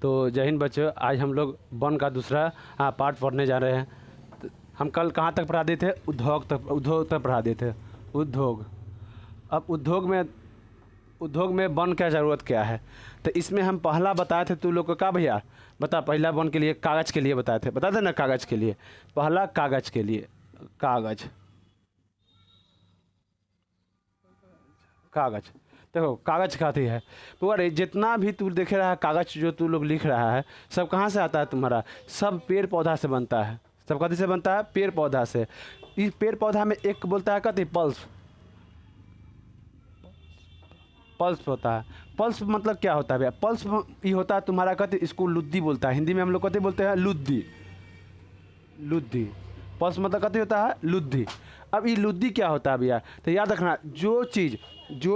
तो जय हिंद बच्चों, आज हम लोग वन का दूसरा पार्ट पढ़ने जा रहे हैं। तो हम कल कहाँ तक पढ़ा दिए थे? उद्योग तक पढ़ा दिए थे। उद्योग। अब उद्योग में वन क्या ज़रूरत क्या है? तो इसमें हम पहला बताए थे तू लोग को, क्या भैया बता, पहला वन के लिए कागज़ के लिए बताए थे, बता दे ना, कागज़ के लिए। पहला कागज़ के लिए, कागज़ देखो कागज़ खाती है तो अरे जितना भी तू देख रहा है कागज़ जो तू लोग लिख रहा है सब कहाँ से आता है तुम्हारा? सब पेड़ पौधा से बनता है। सब कथी से बनता है? पेड़ पौधा से। इस पेड़ पौधा में एक बोलता है कथी? पल्स। पल्स होता है। पल्स मतलब क्या होता है भैया? पल्स ये होता है तुम्हारा कथी? इसको लुद्दी बोलता है, हिंदी में हम लोग कथी बोलते हैं? लुद्दी। लुद्दी। पल्स मतलब कथी होता है? लुद्दी। अब ये लुद्दी क्या होता है भैया? तो याद रखना, जो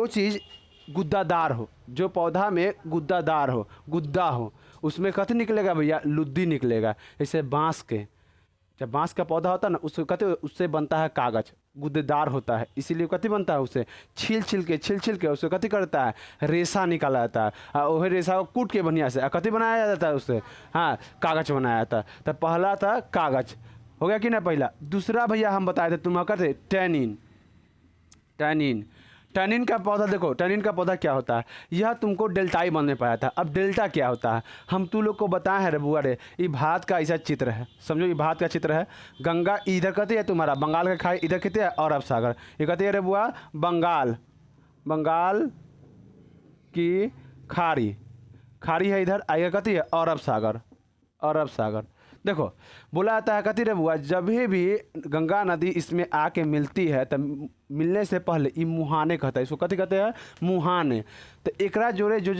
चीज़ गुद्दादार हो, जो पौधा में गुद्दादार हो, गुद्दा हो, उसमें कथी निकलेगा भैया? लुद्दी निकलेगा। जैसे बांस के, जब बांस का पौधा होता है ना, उससे कथी, उससे बनता है कागज़, गुद्देदार होता है, इसीलिए कथी बनता है? उसे छील छील के उससे कथी करता है? रेशा निकाला जाता है, और वही रेशा को कूट के बढ़िया से कथी बनाया जाता है? उससे हाँ कागज़ बनाया जाता है। तो पहला था कागज़, हो गया कि ना पहला। दूसरा भैया हम बताए थे तुम करते टैनिन। टैनिन, टैनिन का पौधा देखो, टैनिन का पौधा क्या होता है? यह तुमको डेल्टाई बनने पाया था। अब डेल्टा क्या होता है हम तू लोग को बताए हैं रे बुआ रे। ये भारत का ऐसा चित्र है, समझो ये भारत का चित्र है। गंगा इधर कहती है तुम्हारा, बंगाल का खाई इधर कहते हैं, और अरब सागर ये कहती है रे बुआ, बंगाल की खाड़ी है इधर, आइए कहती है अरब सागर। देखो बोला जाता है कथी रे बुआ, जब भी गंगा नदी इसमें आके मिलती है तो मिलने से पहले ये मुहाने कहता है, इसको कथी कहते हैं? मुहाने। तो एकरा जोड़े जो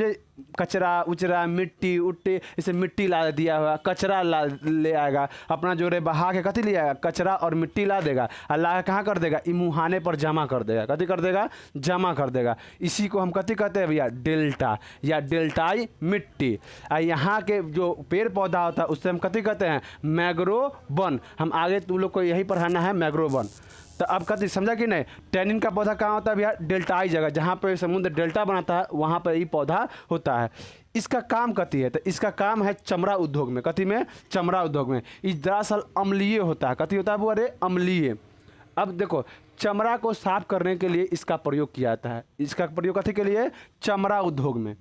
कचरा उचरा मिट्टी उट्टी, इसे मिट्टी ला दिया हुआ, कचरा ला ले आएगा अपना जोड़े, बहा के कथी ले आएगा? कचरा और मिट्टी ला देगा, और ला कहाँ कर देगा? ये मुहाने पर जमा कर देगा। कथी कर देगा? जमा कर देगा। इसी को हम कथी कहते हैं भैया? डेल्टा या डेल्टाई मिट्टी। और यहाँ के जो पेड़ पौधा होता है उससे हम कथी कहते हैं? Mangrove one. हम आगे तुम लोग को यही पढ़ाना है, मैग्रोव वन। तो अब कथी समझा कि नहीं? टैनिन का पौधा कहाँ होता है भैया? डेल्टाई जगह, जहाँ पर समुद्र डेल्टा बनाता है वहाँ पर ये पौधा होता है। इसका काम कथी है? तो इसका काम है चमड़ा उद्योग में। कथी में? चमड़ा उद्योग में। इस दरअसल अम्लीय होता है। कथी होता है वो? अरे अम्लीय। अब देखो चमड़ा को साफ करने के लिए इसका प्रयोग किया जाता है। इसका प्रयोग कथी के लिए? चमड़ा उद्योग में।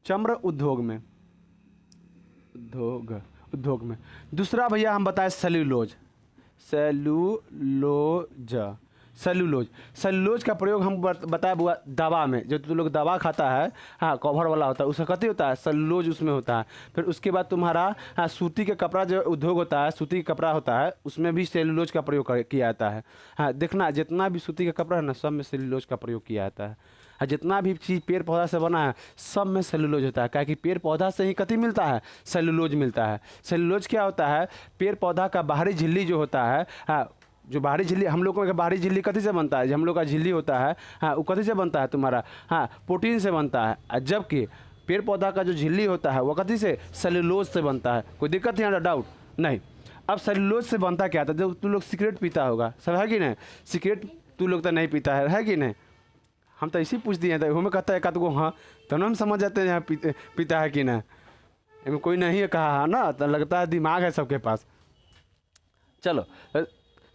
चमड़ा उद्योग में, उद्योग में। दूसरा भैया हम बताएं सेल्यूलोज। सेल्यूलोज का प्रयोग हम बताया बुआ दवा में, जो तुम लोग दवा खाता है हाँ कवर वाला होता है, उसका कथी होता है? सेल्यूलोज उसमें होता है। फिर उसके बाद तुम्हारा हाँ सूती के कपड़ा जो उद्योग होता है, सूती का कपड़ा होता है, उसमें भी सेल्यूलोज का प्रयोग किया जाता है। हाँ देखना जितना भी सूती का कपड़ा है ना, सब में सेल्यूलोज का प्रयोग किया जाता है। जितना भी चीज़ पेड़ पौधा से बना है सब में सेल्यूलोज होता है, क्योंकि पेड़ पौधा से ही कथी मिलता है? सेल्यूलोज मिलता है। सेल्यूलोज क्या होता है? पेड़ पौधा का बाहरी झिल्ली जो होता है हाँ, जो बाहरी झिल्ली हम लोगों का बाहरी झिल्ली कथी से बनता है? जो हम लोग का झिल्ली होता है हाँ वो कथी से बनता है तुम्हारा? हाँ प्रोटीन से बनता है। जबकि पेड़ पौधा का जो झिल्ली होता है वो कथी से? सेल्यूलोज से बनता है। कोई दिक्कत यहाँ डाउट नहीं? अब सेल्यूलोज से बनता क्या था? जब तू लोग सिगरेट पीता होगा, सब है कि नहीं? सिगरेट तू लोग तो नहीं पीता है कि नहीं? हम तो इसी पूछ दिए थे, हमें कहता है एक को हाँ, तो हम समझ जाते हैं यहाँ पीता है कि नहीं। इसमें कोई नहीं है कहा है ना, तो लगता है दिमाग है सबके पास। चलो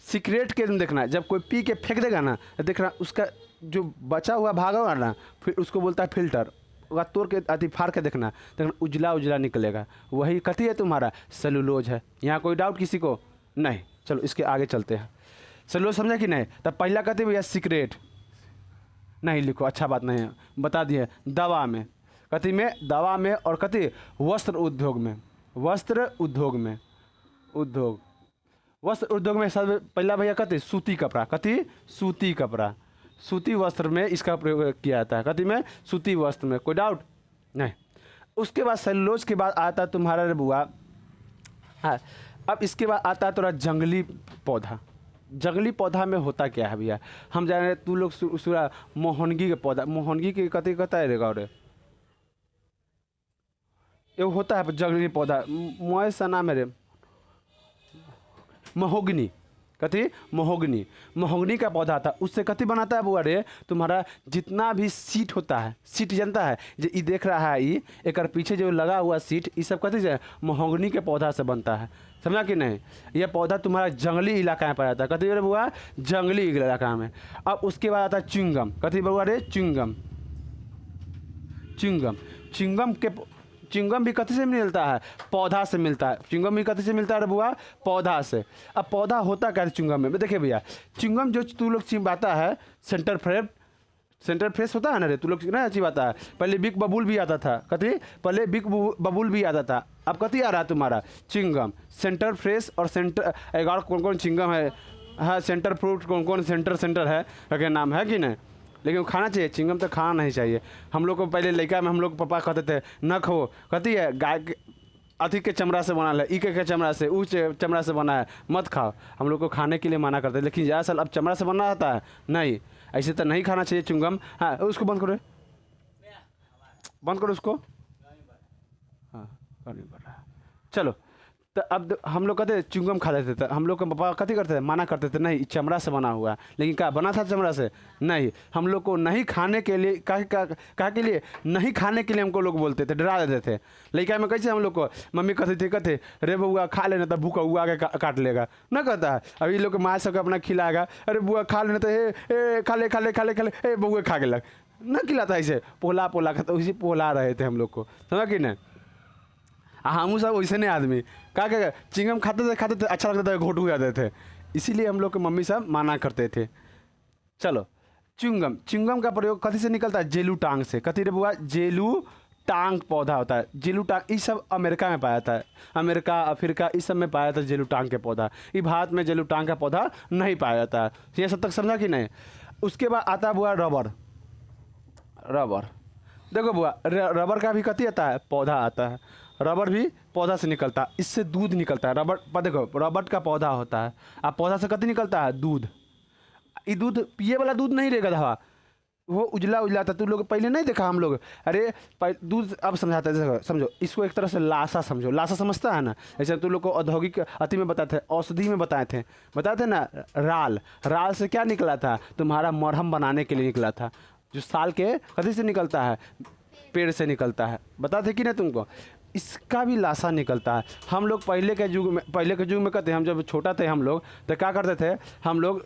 सिगरेट के देखना, जब कोई पी के फेंक देगा ना, देखना उसका जो बचा हुआ भाग होगा ना, फिर उसको बोलता है फिल्टर, वह तोड़ के अति फाड़ के देखना उजला उजला निकलेगा, वही कथी है तुम्हारा? सेल्यूलोज है। यहाँ कोई डाउट किसी को नहीं? चलो इसके आगे चलते हैं। सेल्यूलोज समझा कि नहीं? तब पहला कहते भैया सिगरेट नहीं लिखो, अच्छा बात नहीं है, बता दिए। दवा में, कथी में? दवा में। और कथी? वस्त्र उद्योग में। वस्त्र उद्योग में, वस्त्र उद्योग में सब पहला भैया कथी? सूती कपड़ा। कथी? सूती कपड़ा। सूती वस्त्र में इसका प्रयोग किया जाता है। कथी में? सूती वस्त्र में। कोई डाउट नहीं? उसके बाद सेल्यूलोज के बाद आता है तुम्हारा रे बुआ हाँ, अब इसके बाद आता है थोड़ा जंगली पौधा। जंगली पौधा में होता क्या है भैया? हम जान रहे तू लोग सुरा मोहनगी के पौधा, मोहनगी के कथी कहता है रे गौरे? ये होता है जंगली पौधा, मोए सा नाम है रे, महोगनी। कथी महोगनी, महोगनी का पौधा आता है, उससे कथी बनाता है बुआ रे, तुम्हारा जितना भी सीट होता है, सीट जनता है जो ये देख रहा है, ये एक पीछे जो लगा हुआ सीट, ये सब कथी से महोगनी के पौधा से बनता है, समझा कि नहीं। यह पौधा तुम्हारा जंगली इलाका में पाया जाता है, कथी रे बुआ, जंगली इलाका में। अब उसके बाद आता है च्युइंगम, कथी बुआ रे, च्युइंगम, च्युइंगम, च्युइंगम के च्युइंगम भी कथी से मिलता है, पौधा से मिलता है। च्युइंगम भी कथी से मिलता है बुआ, पौधा से। अब पौधा होता क्या है च्युइंगम में, देखिए भैया, च्युइंगम जो तू लोग चिबाता है, सेंटर फ्रेश होता है ना रे, तू लोग ना चिबाता है, पहले बिग बबूल भी आता था, कथी, पहले बिग बबूल भी आता था, अब कथी आ रहा है तुम्हारा च्युइंगम, सेंटर फ्रेश और सेंटर 11 कौन कौन च्युइंगम है, हाँ सेंटर फ्रूट कौन कौन सेंटर है रखे नाम है कि नहीं, लेकिन खाना चाहिए च्युइंगम, तो खाना नहीं चाहिए। हम लोग को पहले लड़का में हम लोग पापा कहते थे न खो, कहती है गाय के अथी के चमड़ा से बना है, ई के चमड़ा से, ऊ चमड़ा से बना है, मत खाओ, हम लोग को खाने के लिए माना करते हैं। लेकिन ज़्यादा साल अब चमड़ा से बनना आता है, नहीं, ऐसे तो नहीं खाना चाहिए च्युइंगम। हाँ उसको बंद करो, बंद करो उसको, हाँ नहीं बढ़ रहा, चलो। तो अब हम लोग कहते च्युइंगम खा लेते थे, हम लोग के पापा कथी करते थे, मना करते थे, नहीं चमड़ा से बना हुआ है, लेकिन क्या बना था चमड़ा से, नहीं, हम लोग को नहीं खाने के लिए, कहा के लिए नहीं खाने के लिए हमको लोग बोलते थे, डरा देते थे। लड़का में कैसे हम लोग को मम्मी कहते रे बउआ खा लेना, तो भूखा हुआ के काट लेगा, ना कहता है। अभी लोग माँ सबके अपना खिलाएगा, अरे बुआ खा लेना, तो हे खा ले ए बउआ खा के लग, ना खिलाता ऐसे पोला खाता, उसी पोला रहे थे हम लोग को, समझा कि नहीं। हम सब वैसे नहीं आदमी, क्या चिंगम खाते थे अच्छा लगता था, घोट हो जाते थे, इसीलिए हम लोग के मम्मी सब माना करते थे। चलो च्युइंगम का प्रयोग कथी से निकलता है, जेलू टांग से, कथी रे बुआ, जेलू टांग पौधा होता है, जेलू टांग, ये सब अमेरिका में पाया जाता है, अमेरिका अफ्रीका इस सब में पाया जाता है जेलू टांग के पौधा, ये भारत में जेलू टांग का पौधा नहीं पाया जाता है। ये सब तक समझा कि नहीं। उसके बाद आता है बुआ रबर, देखो बुआ रबर का भी कथी आता है, पौधा आता है, रबर भी पौधा से निकलता है, इससे दूध निकलता है। रबर पर देखो रबर का पौधा होता है, अब पौधा से कथी निकलता है, दूध। ये दूध पिए वाला दूध नहीं रहेगा धवा, वो उजला था, तू लोग पहले नहीं देखा हम लोग, अरे दूध अब समझाते हैं, समझो इसको एक तरह से लाशा समझो, लाशा समझता है ना, ऐसे तू लोग को औद्योगिक अति में बताते थे, औषधि में बताते थे ना, राल से क्या निकला था, तुम्हारा मरहम बनाने के लिए निकला था, जो साल के कथी से निकलता है, पेड़ से निकलता है, बताते कि नहीं तुमको, इसका भी लाशा निकलता है। हम लोग पहले के युग में कहते हैं, हम जब छोटा थे हम लोग तो क्या करते थे, हम लोग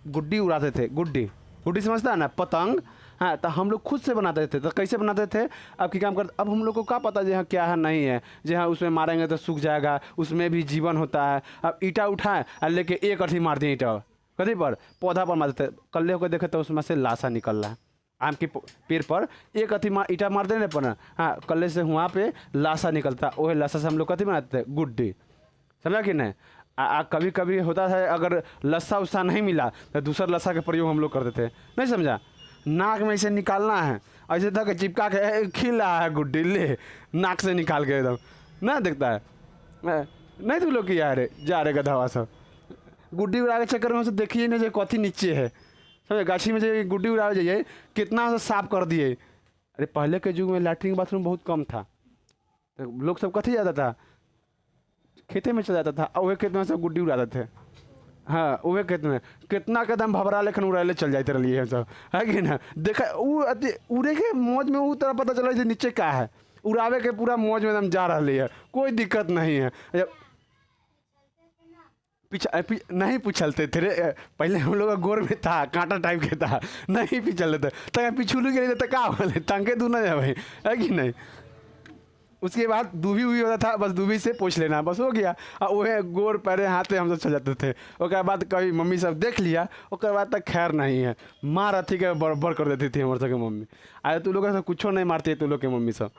गुड्डी उड़ाते थे, गुड्डी समझता है ना, पतंग, हाँ, तो हम लोग खुद से बनाते थे। तो कैसे बनाते थे, अब की काम करते, अब हम लोग को क्या पता जी हाँ क्या है नहीं है, जी हाँ उसमें मारेंगे तो सूख जाएगा, उसमें भी जीवन होता है। अब ईटा उठाए और लेके एक अर्थी मार दिए, ईटा कहीं पर पौधा पर मारते थे, कल्ले होकर देखे तो उसमें से लाशा निकल रहा है, आम के पेड़ पर एक अथी ईटा मार देने पर ना, हाँ कल्ले से वहाँ पे लाशा निकलता, वही लाशा से हम लोग कथी बनाते थे, गुड्डी, समझा कि नहीं। कभी कभी होता था अगर लस्सा उस्सा नहीं मिला तो दूसरा लस्सा का प्रयोग हम लोग करते थे, नहीं समझा, नाक में इसे निकालना है, ऐसे तक चिपका के खिल रहा है गुड्डी, ले नाक से निकाल के एकदम ना देखता है, नहीं तुम लोग की जा रहे गधवा सब, गुड्डी उड़ा के चक्कर में से देखिए ना जो कथी नीचे है, समझे, गाछी में जो गुड्डी उड़ा जाइए कितना साफ कर दिए। अरे पहले के युग में लैट्रिन बाथरूम बहुत कम था, तो लोग सब कथी जाता था, खेते में चल जाता था, और वह खेत में सब गुड्डी उड़ाते थे, हाँ वह खेत में कितना कदम भबरा लेकिन उड़ाले चल जाते रहिए सब, है कि ना, देखा उड़े के मौज में वो तरह पता चला जो नीचे क्या है, उड़ावे के पूरा मौज में एकदम जा रही है, कोई दिक्कत नहीं है। नहीं पिछलते थे रे, पहले हम लोग गोर में था, कांटा टाइप के था, नहीं पिछल थे, तो पिछुलू के लिए तो क्या बोले, टंके दूना है भाई, है कि नहीं। उसके बाद दूबी हुई होता था, बस दूबी से पोछ लेना, बस हो गया, और वह गोर पैरे हाथे हम सब चल जाते थे। उसके बाद कभी मम्मी सब देख लिया, उसके बाद तक खैर नहीं है, मार अथी के बराबर कर देती थी हमारे सबके मम्मी, अरे तू लोग सब कुछ नहीं मारती है तू लोग के मम्मी सब।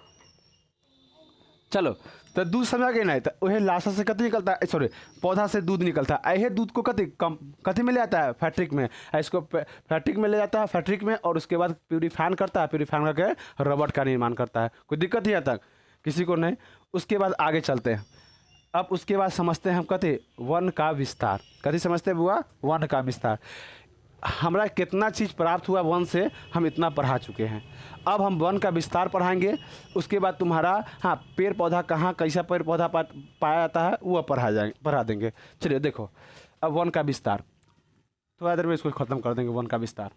चलो तो दूध समझा के नहीं, तो वह लाशा से कथी निकलता है, सॉरी पौधा से दूध निकलता है, यह दूध को कथी में ले जाता है, फैक्ट्रिक में, इसको फैक्ट्रिक में ले जाता है, फैक्ट्रिक में, और उसके बाद प्यूरीफाइन करता है, प्यूरीफाइन करके रबड़ का निर्माण करता है, कोई दिक्कत ही तक किसी को नहीं। उसके बाद आगे चलते हैं, अब उसके बाद समझते हैं हम कथी, वन का विस्तार, कथी समझते हैं बुआ, वन का विस्तार, हमारा कितना चीज़ प्राप्त हुआ वन से, हम इतना पढ़ा चुके हैं, अब हम वन का विस्तार पढ़ाएंगे। उसके बाद तुम्हारा हाँ पेड़ पौधा कहाँ कैसा पेड़ पौधा पाया जाता है वो पढ़ा देंगे। चलिए देखो, अब वन का विस्तार, थोड़ा देर में इसको ख़त्म कर देंगे वन का विस्तार।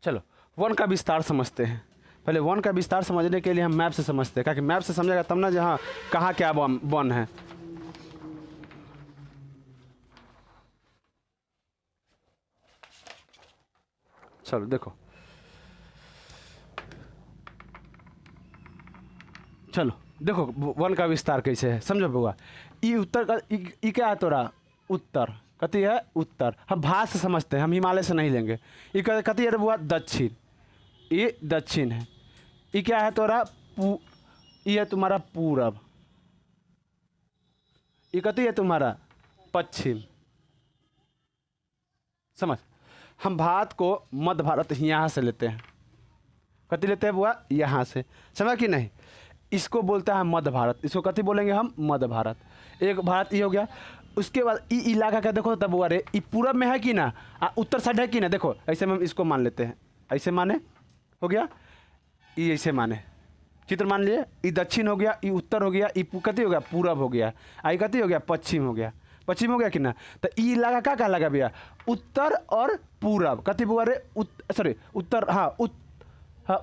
चलो वन का विस्तार समझते हैं। पहले वन का विस्तार समझने के लिए हम मैप से समझते हैं, क्योंकि मैप से समझेगा तब ना जहाँ कहाँ क्या वन है। चलो देखो, चलो देखो वन का विस्तार कैसे है, समझो बउआ। ई उत्तर का ई क्या है तोरा, उत्तर कथी है, उत्तर। हम भारत से समझते हैं, हम हिमालय से नहीं लेंगे। ई कथी है बउआ, दक्षिण, ये दक्षिण है। ये क्या है तोरा, ये है तुम्हारा पूरब। ये कथी है तुम्हारा, पश्चिम। समझ, हम भारत को मध्य भारत यहाँ से लेते हैं। कथी लेते हैं बुआ, यहाँ से, समझा कि नहीं। इसको बोलता है मध्य भारत, इसको कथी बोलेंगे हम, मध्य भारत। एक भारत ये हो गया। उसके बाद ई इलाका का देखो तब बुआ रे, ये पूरब में है कि ना, उत्तर साइड है कि ना। देखो ऐसे में हम इसको मान लेते हैं, ऐसे माने हो गया, ये ऐसे माने चित्र मान लिए। ये दक्षिण हो गया, ये उत्तर हो गया, ये कथी हो गया, पूरब हो गया, आई कथी हो गया, पश्चिम हो गया। पश्चिम हो गया कि ना। तो ई इलाका क्या कहलागा भैया, उत्तर और पूरब। कथी बुआ रे, सॉरी उत्तर, हाँ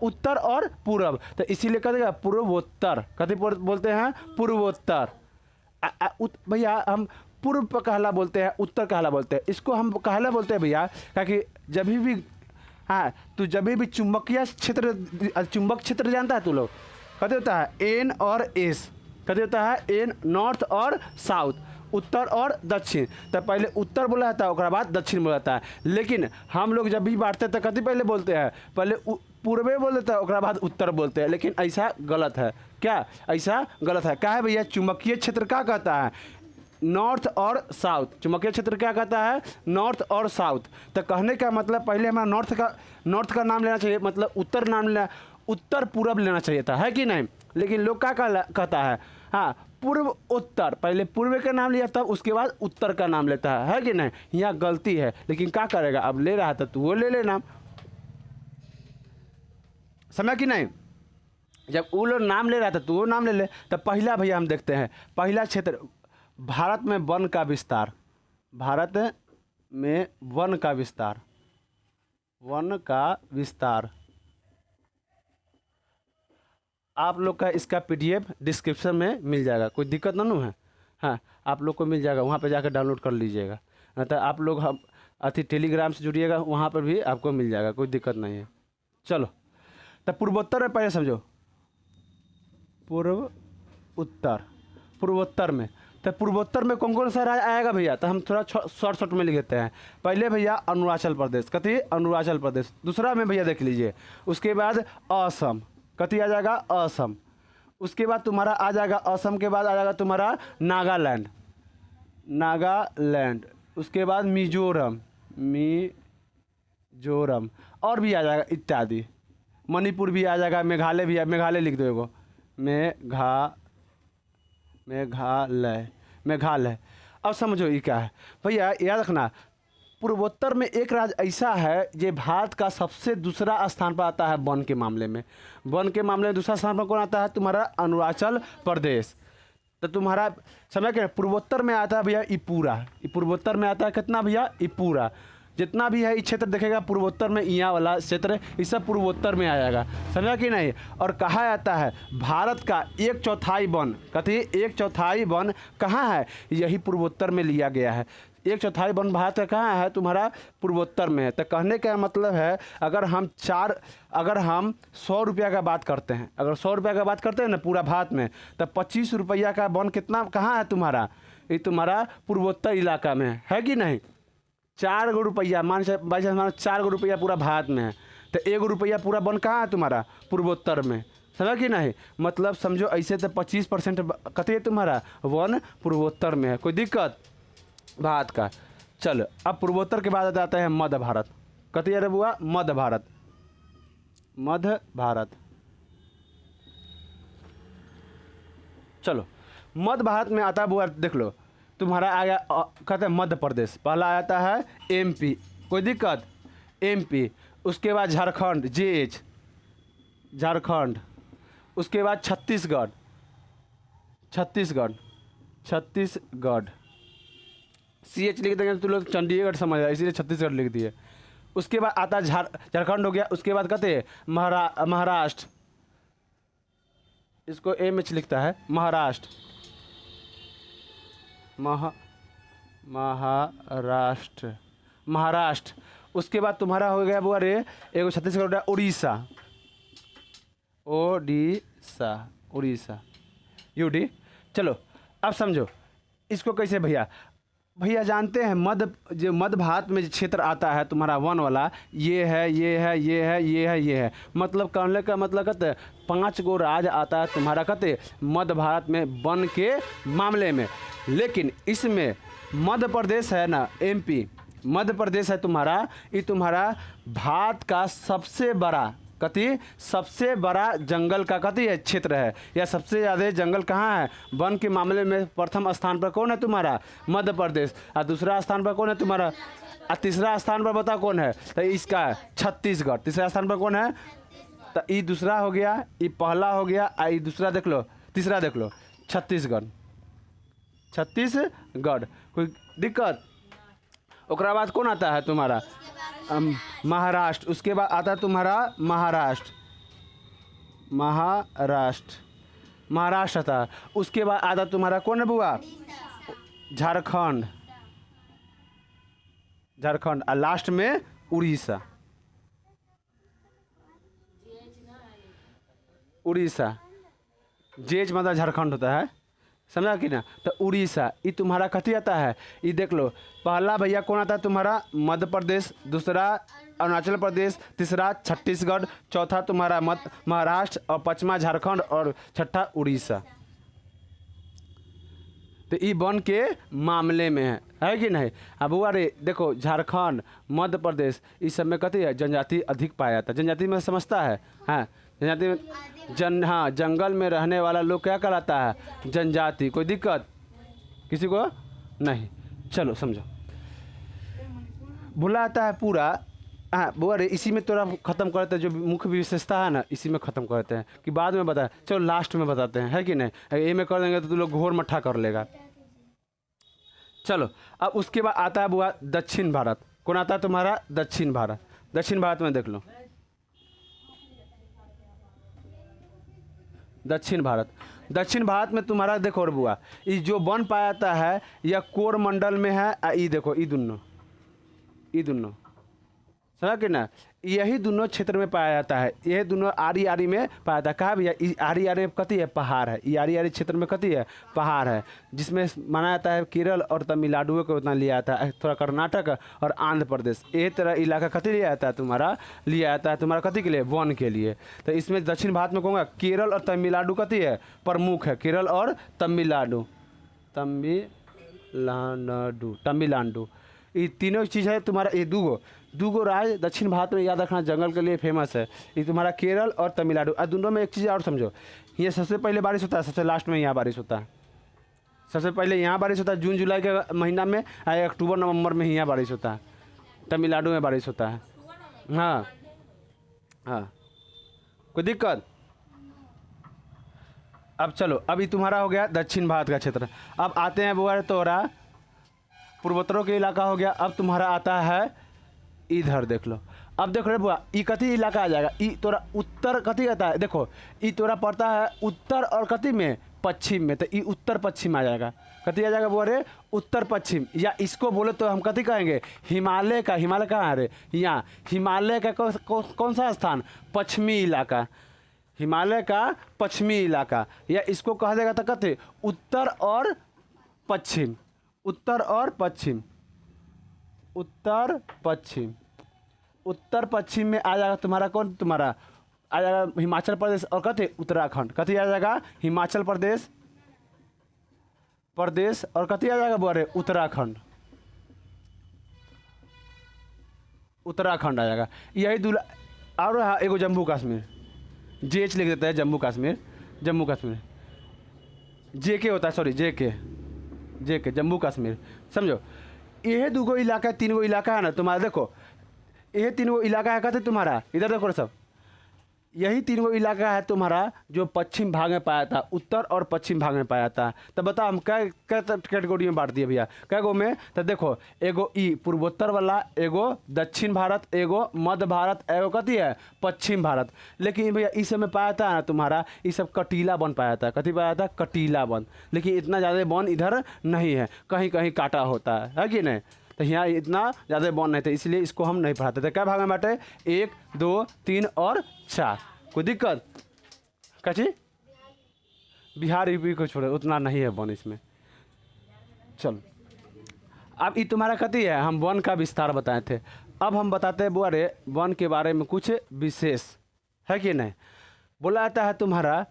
उत्तर और पूरब। तो इसीलिए कह देगा पूर्वोत्तर। कथी बोलते हैं, पूर्वोत्तर। भैया हम पूर्व पर कहला बोलते हैं, उत्तर कहला बोलते हैं। इसको हम कहला बोलते हैं भैया, ताकि जब भी, हाँ तो जब भी चुंबकीय क्षेत्र, चुंबक क्षेत्र जानता है तू लोग, कथी होता है, एन और एस। कथी होता है, एन नॉर्थ और साउथ, उत्तर और दक्षिण। तो पहले उत्तर बोला जाता है, उसके बाद दक्षिण बोला जाता है। लेकिन हम लोग जब भी बांटते हैं तो कथी पहले बोलते हैं, पहले पूर्वे बोल देता है, उसके बाद उत्तर बोलते हैं। लेकिन ऐसा गलत है, क्या ऐसा गलत है। क्या है भैया, चुंबकीय क्षेत्र क्या कहता है, नॉर्थ और साउथ। चुंबकीय क्षेत्र क्या कहता है, नॉर्थ और साउथ। तो कहने का मतलब पहले हमारा नॉर्थ का नाम लेना चाहिए, मतलब उत्तर नाम लेना, उत्तर पूरब लेना चाहिए था, है कि नहीं। लेकिन लोग क्या कहता है, हाँ पूर्व उत्तर, पहले पूर्व का नाम लिया तब उसके बाद उत्तर का नाम लेता है कि नहीं। यहाँ गलती है, लेकिन क्या करेगा, अब ले रहा था तो वो ले लेना, समझ कि नहीं। जब वो लोग नाम ले रहा था तो वो नाम ले ले। तो पहला भैया हम देखते हैं, पहला क्षेत्र भारत में वन का विस्तार। भारत में वन का विस्तार, वन का विस्तार। आप लोग का इसका पीडीएफ डिस्क्रिप्शन में मिल जाएगा, कोई दिक्कत ना है। हाँ आप लोग को मिल जाएगा, वहाँ पे जाकर डाउनलोड कर लीजिएगा। तो आप लोग हम टेलीग्राम से जुड़िएगा, वहाँ पर भी आपको मिल जाएगा, कोई दिक्कत नहीं है। चलो तो पूर्वोत्तर में पहले समझो, पूर्व उत्तर, पूर्वोत्तर में। तो पूर्वोत्तर में कौन कौन सा राज्य आएगा भैया, तो हम थोड़ा शॉर्ट में लिख देते हैं। पहले भैया अरुणाचल प्रदेश, कथी, अरुणाचल प्रदेश। दूसरा में भैया देख लीजिए, उसके बाद असम, कथी आ जाएगा, असम। उसके बाद तुम्हारा आ जाएगा, असम के बाद आ जाएगा तुम्हारा नागालैंड, नागालैंड। उसके बाद मिजोरम, मिजोरम, और भी आ जाएगा इत्यादि। मणिपुर भी आ जाएगा, मेघालय भी, मेघालय लिख दो एगो, मेघालय। अब समझो ये क्या है भैया, याद रखना। पूर्वोत्तर में एक राज्य ऐसा है जो भारत का सबसे दूसरा स्थान पर आता है वन के मामले में। वन के मामले में दूसरा स्थान पर कौन आता है, तुम्हारा अरुणाचल प्रदेश। तो तुम्हारा समझ के पूर्वोत्तर में आता है भैया ये पूरा, ये पूर्वोत्तर में आता है कितना भैया, ये पूरा जितना भी है ये क्षेत्र देखेगा पूर्वोत्तर में, यहाँ वाला क्षेत्र ये सब पूर्वोत्तर में आएगा, समझा कि नहीं। और कहा जाता है भारत का 1/4 वन, कथी, 1/4 वन कहाँ है, यही पूर्वोत्तर में लिया गया है। 1/4 वन भारत का कहाँ है, तुम्हारा पूर्वोत्तर में है। तो कहने का मतलब है, अगर हम 100 रुपया का बात करते हैं, अगर 100 रुपया का बात करते हैं ना पूरा भारत में, तो 25 रुपया का वन कितना कहाँ है तुम्हारा, ये तुम्हारा पूर्वोत्तर इलाका में है कि नहीं। 4 रुपया मान से भाई, हमारा 4 रुपया पूरा भारत में है, तो 1 रुपया पूरा वन कहाँ है तुम्हारा, पूर्वोत्तर में, समझा कि नहीं। मतलब समझो ऐसे तो 25% कथी है तुम्हारा वन पूर्वोत्तर में है, कोई दिक्कत भारत का। चलो अब पूर्वोत्तर के बाद आता है मध्य भारत, कथी अरे बुआ, मध्य भारत, मध्य भारत। चलो मध्य भारत में आता है बुआ, देख लो तुम्हारा आया, कहते हैं मध्य प्रदेश, पहला आता है एमपी, कोई दिक्कत, एमपी। उसके बाद झारखंड, जेएच, झारखंड। उसके बाद छत्तीसगढ़, छत्तीसगढ़, छत्तीसगढ़। CH लिख देंगे तो तुम लोग चंडीगढ़ समझ जाए, इसीलिए छत्तीसगढ़ लिख दिए। उसके बाद आता है झारखंड हो गया। उसके बाद कहते हैं महाराष्ट्र, इसको MH लिखता है, महाराष्ट्र, महाराष्ट्र, महाराष्ट्र। उसके बाद तुम्हारा हो गया वो, अरे एक छत्तीसगढ़ हो गया उड़ीसा, ओडिशा, उड़ीसा, यूडी। चलो अब समझो इसको कैसे भैया। भैया जानते हैं जो मध्य भारत में जो क्षेत्र आता है तुम्हारा वन वाला, ये है, ये है, ये है, ये है, ये है, मतलब कहने का मतलब कहते 5 गो राज आता है तुम्हारा कहते मध्य भारत में वन के मामले में। लेकिन इसमें मध्य प्रदेश है ना, MP मध्य प्रदेश है तुम्हारा, ये तुम्हारा भारत का सबसे बड़ा कति सबसे बड़ा जंगल का कति है क्षेत्र है, या सबसे ज़्यादा जंगल कहाँ है वन के मामले में। प्रथम स्थान पर कौन है तुम्हारा, मध्य प्रदेश। और दूसरा स्थान पर कौन है तुम्हारा, और तीसरा स्थान पर बता कौन है, तो इसका छत्तीसगढ़। तीसरा स्थान पर कौन है, तो ये दूसरा हो गया, ये पहला हो गया, और ये दूसरा देख लो, तीसरा देख लो, छत्तीसगढ़, छत्तीसगढ़। कोई दिक्कत। उसके बाद कौन आता है तुम्हारा, महाराष्ट्र। उसके बाद आता है तुम्हारा महाराष्ट्र, महाराष्ट्र, महाराष्ट्र आता है। उसके बाद आता तुम्हारा कौन है बुआ, झारखंड, झारखंड। और लास्ट में उड़ीसा, उड़ीसा। जेज मतलब झारखंड होता है, समझा कि ना। तो उड़ीसा ये तुम्हारा कथी आता है, ये देख लो। पहला भैया कौन आता है तुम्हारा, मध्य प्रदेश। दूसरा अरुणाचल प्रदेश। तीसरा छत्तीसगढ़। चौथा तुम्हारा महाराष्ट्र। और पांचवा झारखंड। और छठा उड़ीसा। तो ये वन के मामले में है कि नहीं। अब अरे देखो झारखंड, मध्य प्रदेश, इस सब में कथी है, जनजाति अधिक पाया जाता है। जनजाति में समझता है, हाँ जनजाति में हाँ जंगल में रहने वाला लोग क्या कहलाता है, जनजाति। कोई दिक्कत किसी को नहीं। चलो समझो, भुला आता है पूरा। हाँ वो अरे इसी में थोड़ा ख़त्म करते हैं, जो मुख्य विशेषता है ना इसी में ख़त्म करते हैं कि बाद में बताए। चलो लास्ट में बताते हैं, है कि नहीं। ए में कर देंगे तो तुम लोग घोर मट्ठा कर लेगा। चलो अब उसके बाद आता है बुआ दक्षिण भारत। कौन आता है तुम्हारा, दक्षिण भारत। दक्षिण भारत में देख लो, दक्षिण भारत। दक्षिण भारत में तुम्हारा देखो और बुआ, ये जो वन पाया जाता है यह कोरमंडल में है। ये देखो ये दोनों, ये दोनों समझ के ना, यही दोनों क्षेत्र में पाया जाता है। यही दोनों आरी आरी में पाया जाता है। कहा भैया, आरी आरी में कती है, पहाड़ है। ये आरी आरी क्षेत्र में कती है, पहाड़ है, जिसमें माना जाता है केरल और तमिलनाडु को उतना लिया जाता है, थोड़ा कर्नाटक और आंध्र प्रदेश। ये तरह इलाका कती लिया जाता है तुम्हारा, लिया जाता है तुम्हारा कती के लिए, वन के लिए। तो इसमें दक्षिण भारत में कहूँगा केरल और तमिलनाडु कती है, प्रमुख है। केरल और तमिलनाडु, तमिलनाडु, तमिलनाडु, ये तीनों चीज़ है तुम्हारा। ये दूगो राज्य दक्षिण भारत में याद रखना, जंगल के लिए फेमस है। ये तुम्हारा केरल और तमिलनाडु। और दोनों में एक चीज़ और समझो, ये सबसे पहले बारिश होता है, सबसे लास्ट में यहाँ बारिश होता है। सबसे पहले यहाँ बारिश होता है जून जुलाई के महीना में, अक्टूबर नवंबर में यहाँ बारिश होता है। तमिलनाडु में बारिश होता है। हाँ हाँ, कोई दिक्कत। अब चलो, अभी तुम्हारा हो गया दक्षिण भारत का क्षेत्र। अब आते हैं वो तोरा पूर्वोत्तरों के इलाका हो गया। अब तुम्हारा आता है इधर, देख लो। अब देखो रे बुआ, ई कथी इलाका आ जाएगा, ई तोरा उत्तर कथी आता है। देखो ई तोरा पड़ता है उत्तर और कथी में, पश्चिम में। तो ई उत्तर पश्चिम आ जाएगा। कथी आ जाएगा बुआ रे, उत्तर पश्चिम। या इसको बोले तो हम कथी कहेंगे, हिमालय का। हिमालय कहाँ है रे, यहाँ। हिमालय का कौन सा स्थान, पश्चिमी इलाका। हिमालय का पश्चिमी इलाका, या इसको कहा जाएगा तो कथी, उत्तर और पश्चिम। उत्तर और पश्चिम, उत्तर पश्चिम। उत्तर पश्चिम में आ जाएगा तुम्हारा कौन, तुम्हारा आ जाएगा हिमाचल प्रदेश और कथी, उत्तराखंड। कथी आ जाएगा, हिमाचल प्रदेश और कथी आ जाएगा बोरे, उत्तराखंड। उत्तराखंड आ जाएगा। यही और एगो जम्मू कश्मीर, जेच लिख देता है, जम्मू कश्मीर। जम्मू कश्मीर JK होता है, सॉरी JK, जम्मू कश्मीर। समझो यह दूगो इलाका, 3 गो इलाका है ना तुम्हारा। देखो ये 3 गो इलाका है कहते तुम्हारा, इधर देखो सब। यही तीनों इलाका है तुम्हारा जो पश्चिम भाग में पाया था, उत्तर और पश्चिम भाग में पाया था। तो बताओ हम क्या क्या कैटेगरी में बांट दिए भैया, क्या गो में? तो देखो एगो ई पूर्वोत्तर वाला, एगो दक्षिण भारत, एगो मध्य भारत, एगो कथी है पश्चिम भारत। लेकिन भैया इस समय पाया था ना तुम्हारा, ये सब कटीला वन पाया था। कथी पाया था? कटीला वन। लेकिन इतना ज़्यादा वन इधर नहीं है, कहीं कहीं काटा होता है कि नहीं? तो यहाँ इतना ज़्यादा बॉन्ड नहीं था, इसलिए इसको हम नहीं पढ़ाते थे। क्या भाग में बांटे? 1, 2, 3 और 4। कोई दिक्कत? कची बिहार यूपी को छोड़े उतना नहीं है वन इसमें। चलो अब ये तुम्हारा कथी है, हम वन का विस्तार बताए थे। अब हम बताते हैं बुआ रे वन के बारे में कुछ विशेष है कि नहीं। बोला जाता है तुम्हारा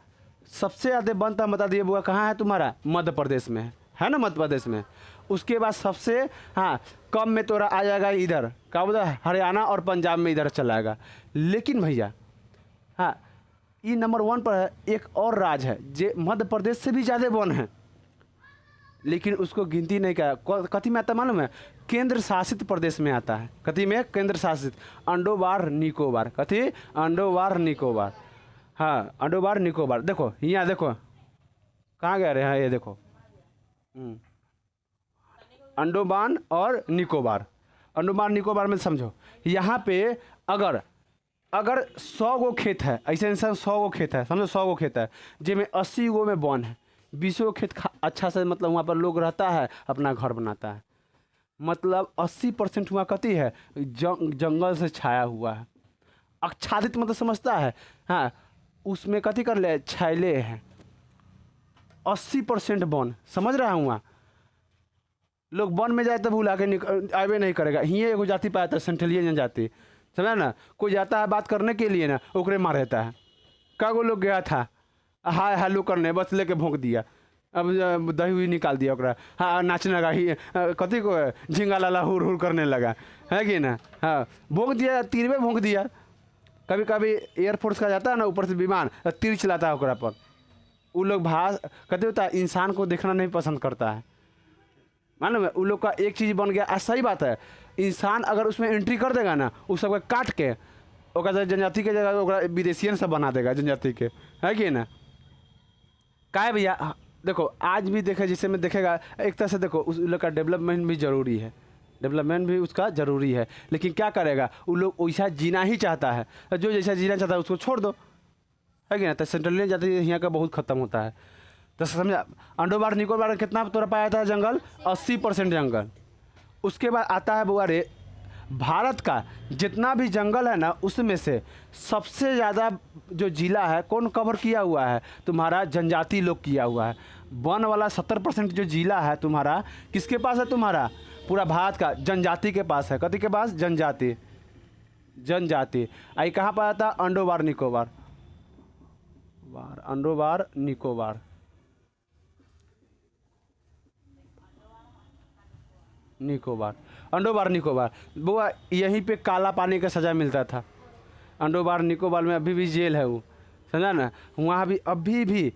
सबसे ज़्यादा वन तो बता दिए बुआ कहाँ है तुम्हारा? मध्य प्रदेश में है ना, मध्य प्रदेश में। उसके बाद सबसे हाँ कम में तोरा आ जाएगा इधर, क्या बोलता है, हरियाणा और पंजाब में इधर चला जाएगा। लेकिन भैया हाँ ये नंबर 1 पर है। एक और राज्य है जो मध्य प्रदेश से भी ज़्यादा वन है, लेकिन उसको गिनती नहीं किया। कथी में आता मालूम है? केंद्र शासित प्रदेश में आता है। कथी में? केंद्र शासित। अंडोबार निकोबार। कथी? अंडोबार निकोबार। हाँ अंडोबार निकोबार। देखो यहाँ देखो कहाँ गए रहे हैं, ये देखो अंडोमान और निकोबार। अंडोमान निकोबार में समझो यहाँ पे अगर 100 गो खेत है, ऐसे इंसान 100 गो खेत है, समझो 100 गो खेत है जिसमें 80 गो में वन है, 20 गो खेत अच्छा से मतलब वहाँ पर लोग रहता है, अपना घर बनाता है। मतलब 80% हुआ कथी है? जंगल से छाया हुआ है। आच्छादित मतलब समझता है हाँ, उसमें कथी कर ले छायले हैं। 80% वन, समझ रहा हूँ। वहाँ लोग वन में जाए तो भूला के आवे नहीं करेगा। ही एगो जाति पाया था सेंट्रलिया जनजाति, समझा ना। कोई जाता है बात करने के लिए ना, ओकरे मार रहता है। का गो लोग गया था हाय हेलो करने, बस लेके भोंक दिया, अब दही हुई निकाल दिया ओकरा। हाँ नाचने लगा ही कथी को झिंगा लाला हुर हुर करने लगा, है कि ना। हाँ भोंक दिया, तीर में भोंक दिया। कभी कभी एयरफोर्स का जाता है ना ऊपर से विमान, तीर चलाता है ओकरा पर। वो लोग कथी होता है, इंसान को देखना नहीं पसंद करता है, मालूम है। उन लोग का एक चीज़ बन गया। सही बात है, इंसान अगर उसमें एंट्री कर देगा ना, उस सबको काट के ओकरा जनजाति के जगह ओकरा विदेशियन सब बना देगा जनजाति के, है कि ना। का है भैया देखो आज भी देखे जिसे में देखेगा एक तरह से देखो उस लोग का डेवलपमेंट भी ज़रूरी है, डेवलपमेंट भी उसका ज़रूरी है। लेकिन क्या करेगा, वो लोग वैसा जीना ही चाहता है, जो जैसा जीना चाहता है उसको छोड़ दो, है कि ना। तो सेंट्रल जाति यहाँ का बहुत ख़त्म होता है। तो समझा अंडोबार निकोबार कितना तोड़ा पाया था जंगल? 80% जंगल। उसके बाद आता है बुआ रे भारत का जितना भी जंगल है ना, उसमें से सबसे ज़्यादा जो जिला है कौन कवर किया हुआ है? तुम्हारा जनजाति लोग किया हुआ है। वन वाला 70% जो जिला है तुम्हारा किसके पास है? तुम्हारा पूरा भारत का जनजाति के पास है। कथी के पास? जनजाति। जनजाति आई कहाँ पाया था? अंडोबार निकोबार। अंडोबार निकोबार निकोबार अंडोबार निकोबार बुआ यहीं पे काला पानी का सज़ा मिलता था। अंडोबार निकोबार में अभी भी जेल है, वो समझा ना। वहाँ भी अभी भी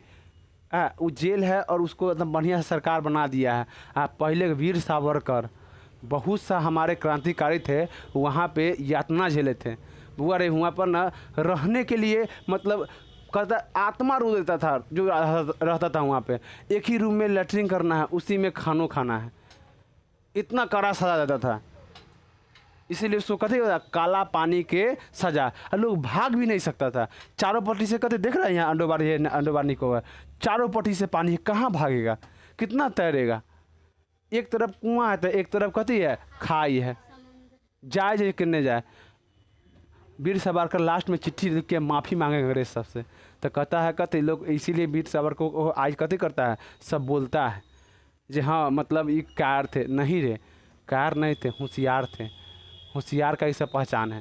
वो जेल है और उसको एकदम बढ़िया सरकार बना दिया है। पहले वीर सावरकर बहुत सा हमारे क्रांतिकारी थे, वहाँ पे यातना झेले थे बुआ रे। वहाँ पर ना रहने के लिए मतलब कहता आत्मा रो देता था जो रहता था वहाँ पे। एक ही रूम में लेटरिन करना है, उसी में खाना खाना है, इतना कड़ा सजा देता था। इसीलिए उसको कथी होता काला पानी के सजा। लोग भाग भी नहीं सकता था। चारों पट्टी से कथी देख रहे हैं यहाँ अंडोबार, ये अंडोबार निकोबार, चारों पट्टी से पानी है, कहाँ भागेगा, कितना तैरेगा। एक तरफ कुआं है तो एक तरफ कथी है खाई है, जाए जाए कितने जाए। वीर सावरकर लास्ट में चिट्ठी लिख के माफ़ी मांगे अंग्रेज सबसे, तो कहता है कथी लोग, इसीलिए वीर सावरकर को आज कथी करता है, सब बोलता है जी हाँ मतलब ये कार थे। नहीं रे, कार नहीं थे, होशियार थे। होशियार का ही सब पहचान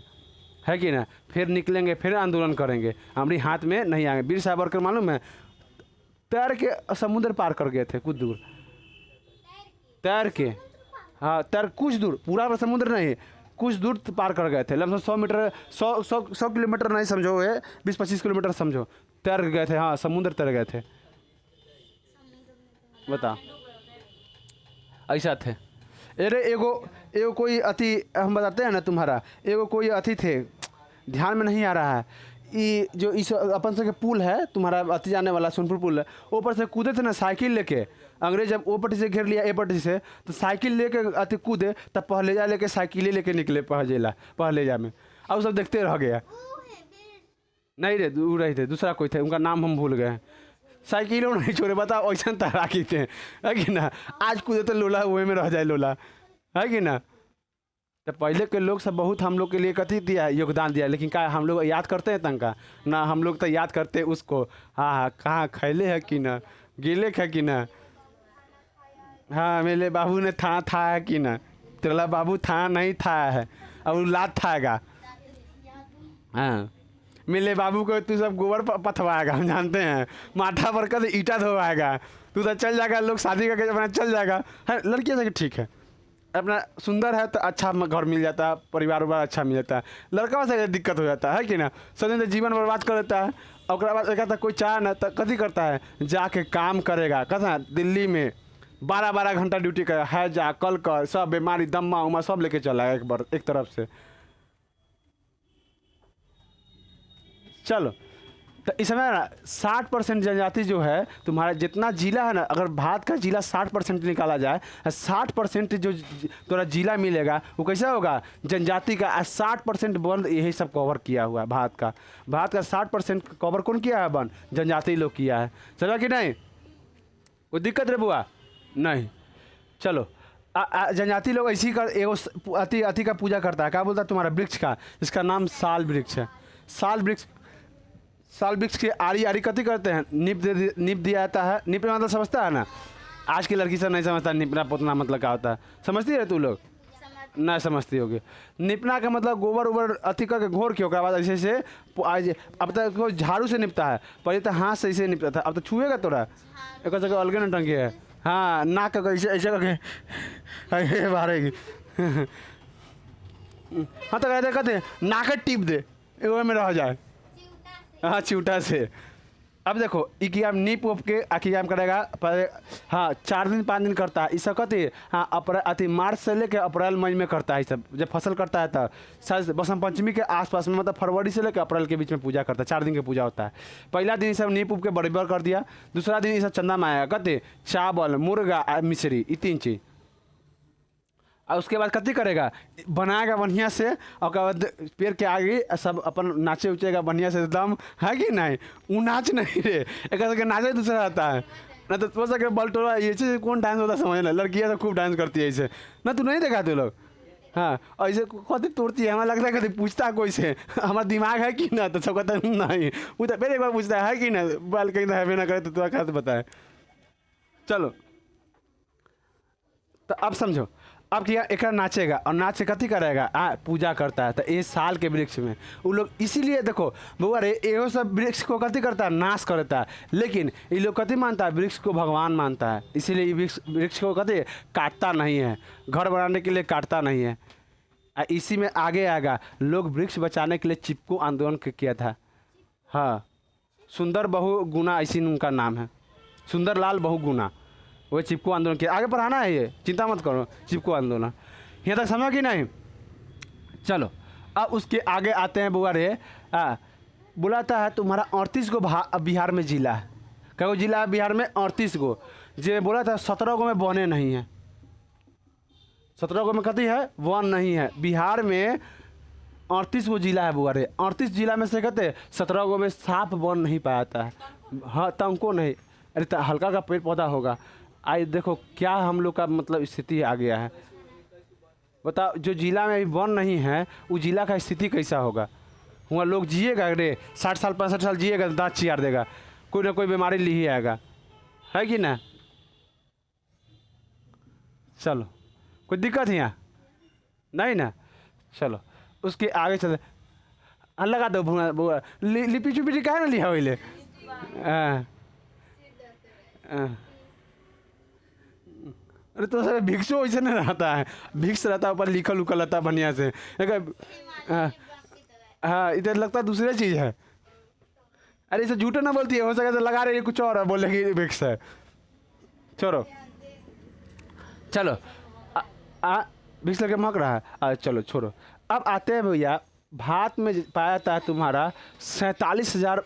है कि ना। फिर निकलेंगे, फिर आंदोलन करेंगे, हमारी हाथ में नहीं आएंगे। वीर सावरकर मालूम है तैर के समुद्र पार कर गए थे, कुछ दूर तैर के। हाँ तैर कुछ दूर, पूरा समुद्र नहीं, कुछ दूर पार कर गए थे। लगभग 100 मीटर 100 किलोमीटर नहीं समझो, 20-25 किलोमीटर समझो, तैर गए थे। हाँ समुद्र तैर गए थे, बता ऐसा थे। अरे एगो कोई अति हम बताते हैं ना तुम्हारा, एगो कोई अति थे, ध्यान में नहीं आ रहा है। ये जो इस अपन से के पुल है तुम्हारा अति जाने वाला सोनपुर पुल है, ऊपर से कूदे थे ना साइकिल लेके, अंग्रेज जब ओ पट्टी से घेर लिया ए पट्टी से, तो साइकिल लेके अति कूदे, तब पहलेजा लेके साइकिल लेके निकले पहलेजा में, अब सब देखते रह गया। नहीं रे दूर रहे थे, दूसरा कोई थे, उनका नाम हम भूल गए हैं। साइकिलों नहीं छोड़े, बताओ ऐसा तैराकी थे, है कि ना। आज कूदे तो लोला हुए में रह जाए लोला, है कि ना। तो पहले के लोग सब बहुत हम लोग के लिए कथी दिया, योगदान दिया, लेकिन क्या हम लोग याद करते हैं तंका ना, हम लोग तो याद करते उसको। हाँ हाँ, कहाँ खैले है कि ना, गिले है कि ना। हाँ, मेरे बाबू ने था है कि ना, तेरा बाबू था नहीं था है, और लात थाएगा। हाँ, मेरे बाबू को तू सब गोबर पथवाएगा, हम जानते हैं, माथा पर कर ईटा धोवाएगा, तू तो चल जाएगा, लोग शादी करके अपना चल जाएगा। है लड़कियाँ से ठीक है, अपना सुंदर है तो अच्छा घर मिल जाता है, परिवार उबार अच्छा मिल जाता है। लड़का से दिक्कत हो जाता है कि ना, सदन से जीवन बर्बाद कर देता है। और बाद कहता कोई चाह ना तो कथी करता है, जाके काम करेगा, कहता दिल्ली में 12-12 घंटा ड्यूटी करे है, जा कल कर, सब बीमारी दम्मा उमा सब लेके चला है एक तरफ से। चलो, तो इस समय ना 60% जनजाति जो है तुम्हारा जितना जिला है ना, अगर भारत का जिला 60% निकाला जाए, 60% जो तुम्हारा जिला मिलेगा वो कैसा होगा, जनजाति का। 60% वन यही सब कवर किया हुआ है भारत का। भारत का 60% कवर कौन किया है, वन जनजाति लोग किया है। चलो कि नहीं, कोई दिक्कत रे बुआ नहीं। चलो, जनजाति लोग ऐसी कर एगो अति का पूजा करता है, क्या बोलता है तुम्हारा वृक्ष का, इसका नाम साल वृक्ष है। साल वृक्ष के आरी कथी करते हैं, नीप दिया जाता है। नीप मतलब समझता है ना, आज की लड़की से नहीं समझता निपना पोतना मतलब क्या होता है, समझती है तू लोग नहीं समझती होगी। निपना का मतलब गोबर उबर अथी करके घोर के ओकरा बाद ऐसे से आज अब तक तो झाड़ू से निपता है, पहले तो हाथ से ऐसे निपता था, अब तो छुएगा तोरा एक जगह अलगे न टंगे है। हाँ, नाक का ऐसे ऐसे करके मारेगी। हाँ तो कहते नाक टिप दे एगो में रह जाए। हाँ, चिवटा से। अब देखो इक्याम नीप उप के आखियाम करेगा पहले। हाँ, 4 दिन 5 दिन करता है, इसका कहते। हाँ, अप्रैल मार्च से लेकर अप्रैल मई में करता है, सब जब फसल करता है तब शायद बसंत पंचमी के आसपास में, मतलब फरवरी से लेकर अप्रैल के बीच में पूजा करता है। 4 दिन की पूजा होता है। पहला दिन सब नीप उप के बराबर कर दिया, दूसरा दिन सब चंदा में आएगा, कहते चावल मुर्गा मिश्री ये 3 चीज़। और उसके बाद कथी करेगा, बनाएगा बढ़िया से, और बाद पेड़ के आगे सब अपन नाचे उचेगा बढ़िया से एकदम, है कि नहीं। वो नाच नहीं रे, एक करके नाचे दूसरा आता है ना, तो सोच सके बल टोला ये चीज़ कौन डांस होता है समझ ना, लड़कियाँ तो खूब डांस करती है ऐसे ना, तू नहीं देखा तू लोग। हाँ, ऐसे कथी तोड़ती है, हमें लगता है कभी पूछता कोई से हमारा दिमाग है कि ना, तो सब कहता है नहीं, वो तो फिर एक बार पूछता है कि ना, बाल कहीं है ना करे तो तुम्हारा क्या बताए। चलो, तो अब समझो, अब क्या एक नाचेगा और नाच के कथी करेगा, पूजा करता है। तो ये साल के वृक्ष में वो लोग इसीलिए देखो बउआ रे, ये सब वृक्ष को कथी करता है, नाश करता है, लेकिन ये लोग कथी मानता है, वृक्ष को भगवान मानता है, इसीलिए वृक्ष को कथी काटता नहीं है, घर बनाने के लिए काटता नहीं है। इसी में आगे आएगा, लोग वृक्ष बचाने के लिए चिपको आंदोलन किया था। हाँ, सुंदर बहु गुना ऐसी उनका नाम है, सुंदरलाल बहु गुना, वो चिपको आंदोलन के आगे पढ़ाना है, ये चिंता मत करो, चिपको आंदोलन यहाँ तक समझो कि नहीं। चलो, अब उसके आगे आते हैं बुआ रे। बुलाता है तुम्हारा 38 गो बिहार में जिला है, क्या जिला है बिहार में, 38 गो। जे बोला था 17 गो में वने नहीं है, 17 गो में कथी है, वन नहीं है। बिहार में 38 गो जिला है बुआ रे, 38 जिला में से कहते 17 गो में साफ वन नहीं पाया जाता है। हाँ, तंको नहीं, अरे हल्का का पेड़ पौधा होगा। आज देखो क्या हम लोग का मतलब स्थिति आ गया है, बताओ। जो जिला में वन नहीं है वो जिला का स्थिति कैसा होगा, वहाँ लोग जिएगा रे, 60 साल 65 साल जिएगा, दांत चियार देगा, कोई ना कोई बीमारी ले ही आएगा, है कि ना। चलो, कोई दिक्कत है यहाँ नहीं ना। चलो, उसके आगे चले, लगा दो बुआ लिपी चुपी कहा ना लिया हुई ले। अरे तो सर भिक्षु वैसे नहीं रहता है, भिक्स रहता है, ऊपर लिखल उखल रहता है बढ़िया से। हाँ, इधर लगता है दूसरी चीज़ है। अरे इसे झूठा ना बोलती है, हो सके तो लगा रही है कुछ और है, बोलेगी भिक्स है। छोड़ो, चलो भिक्स लगे महक रहा है, चलो छोड़ो। अब आते हैं भैया भारत में पाया जाता है तुम्हारा 47,000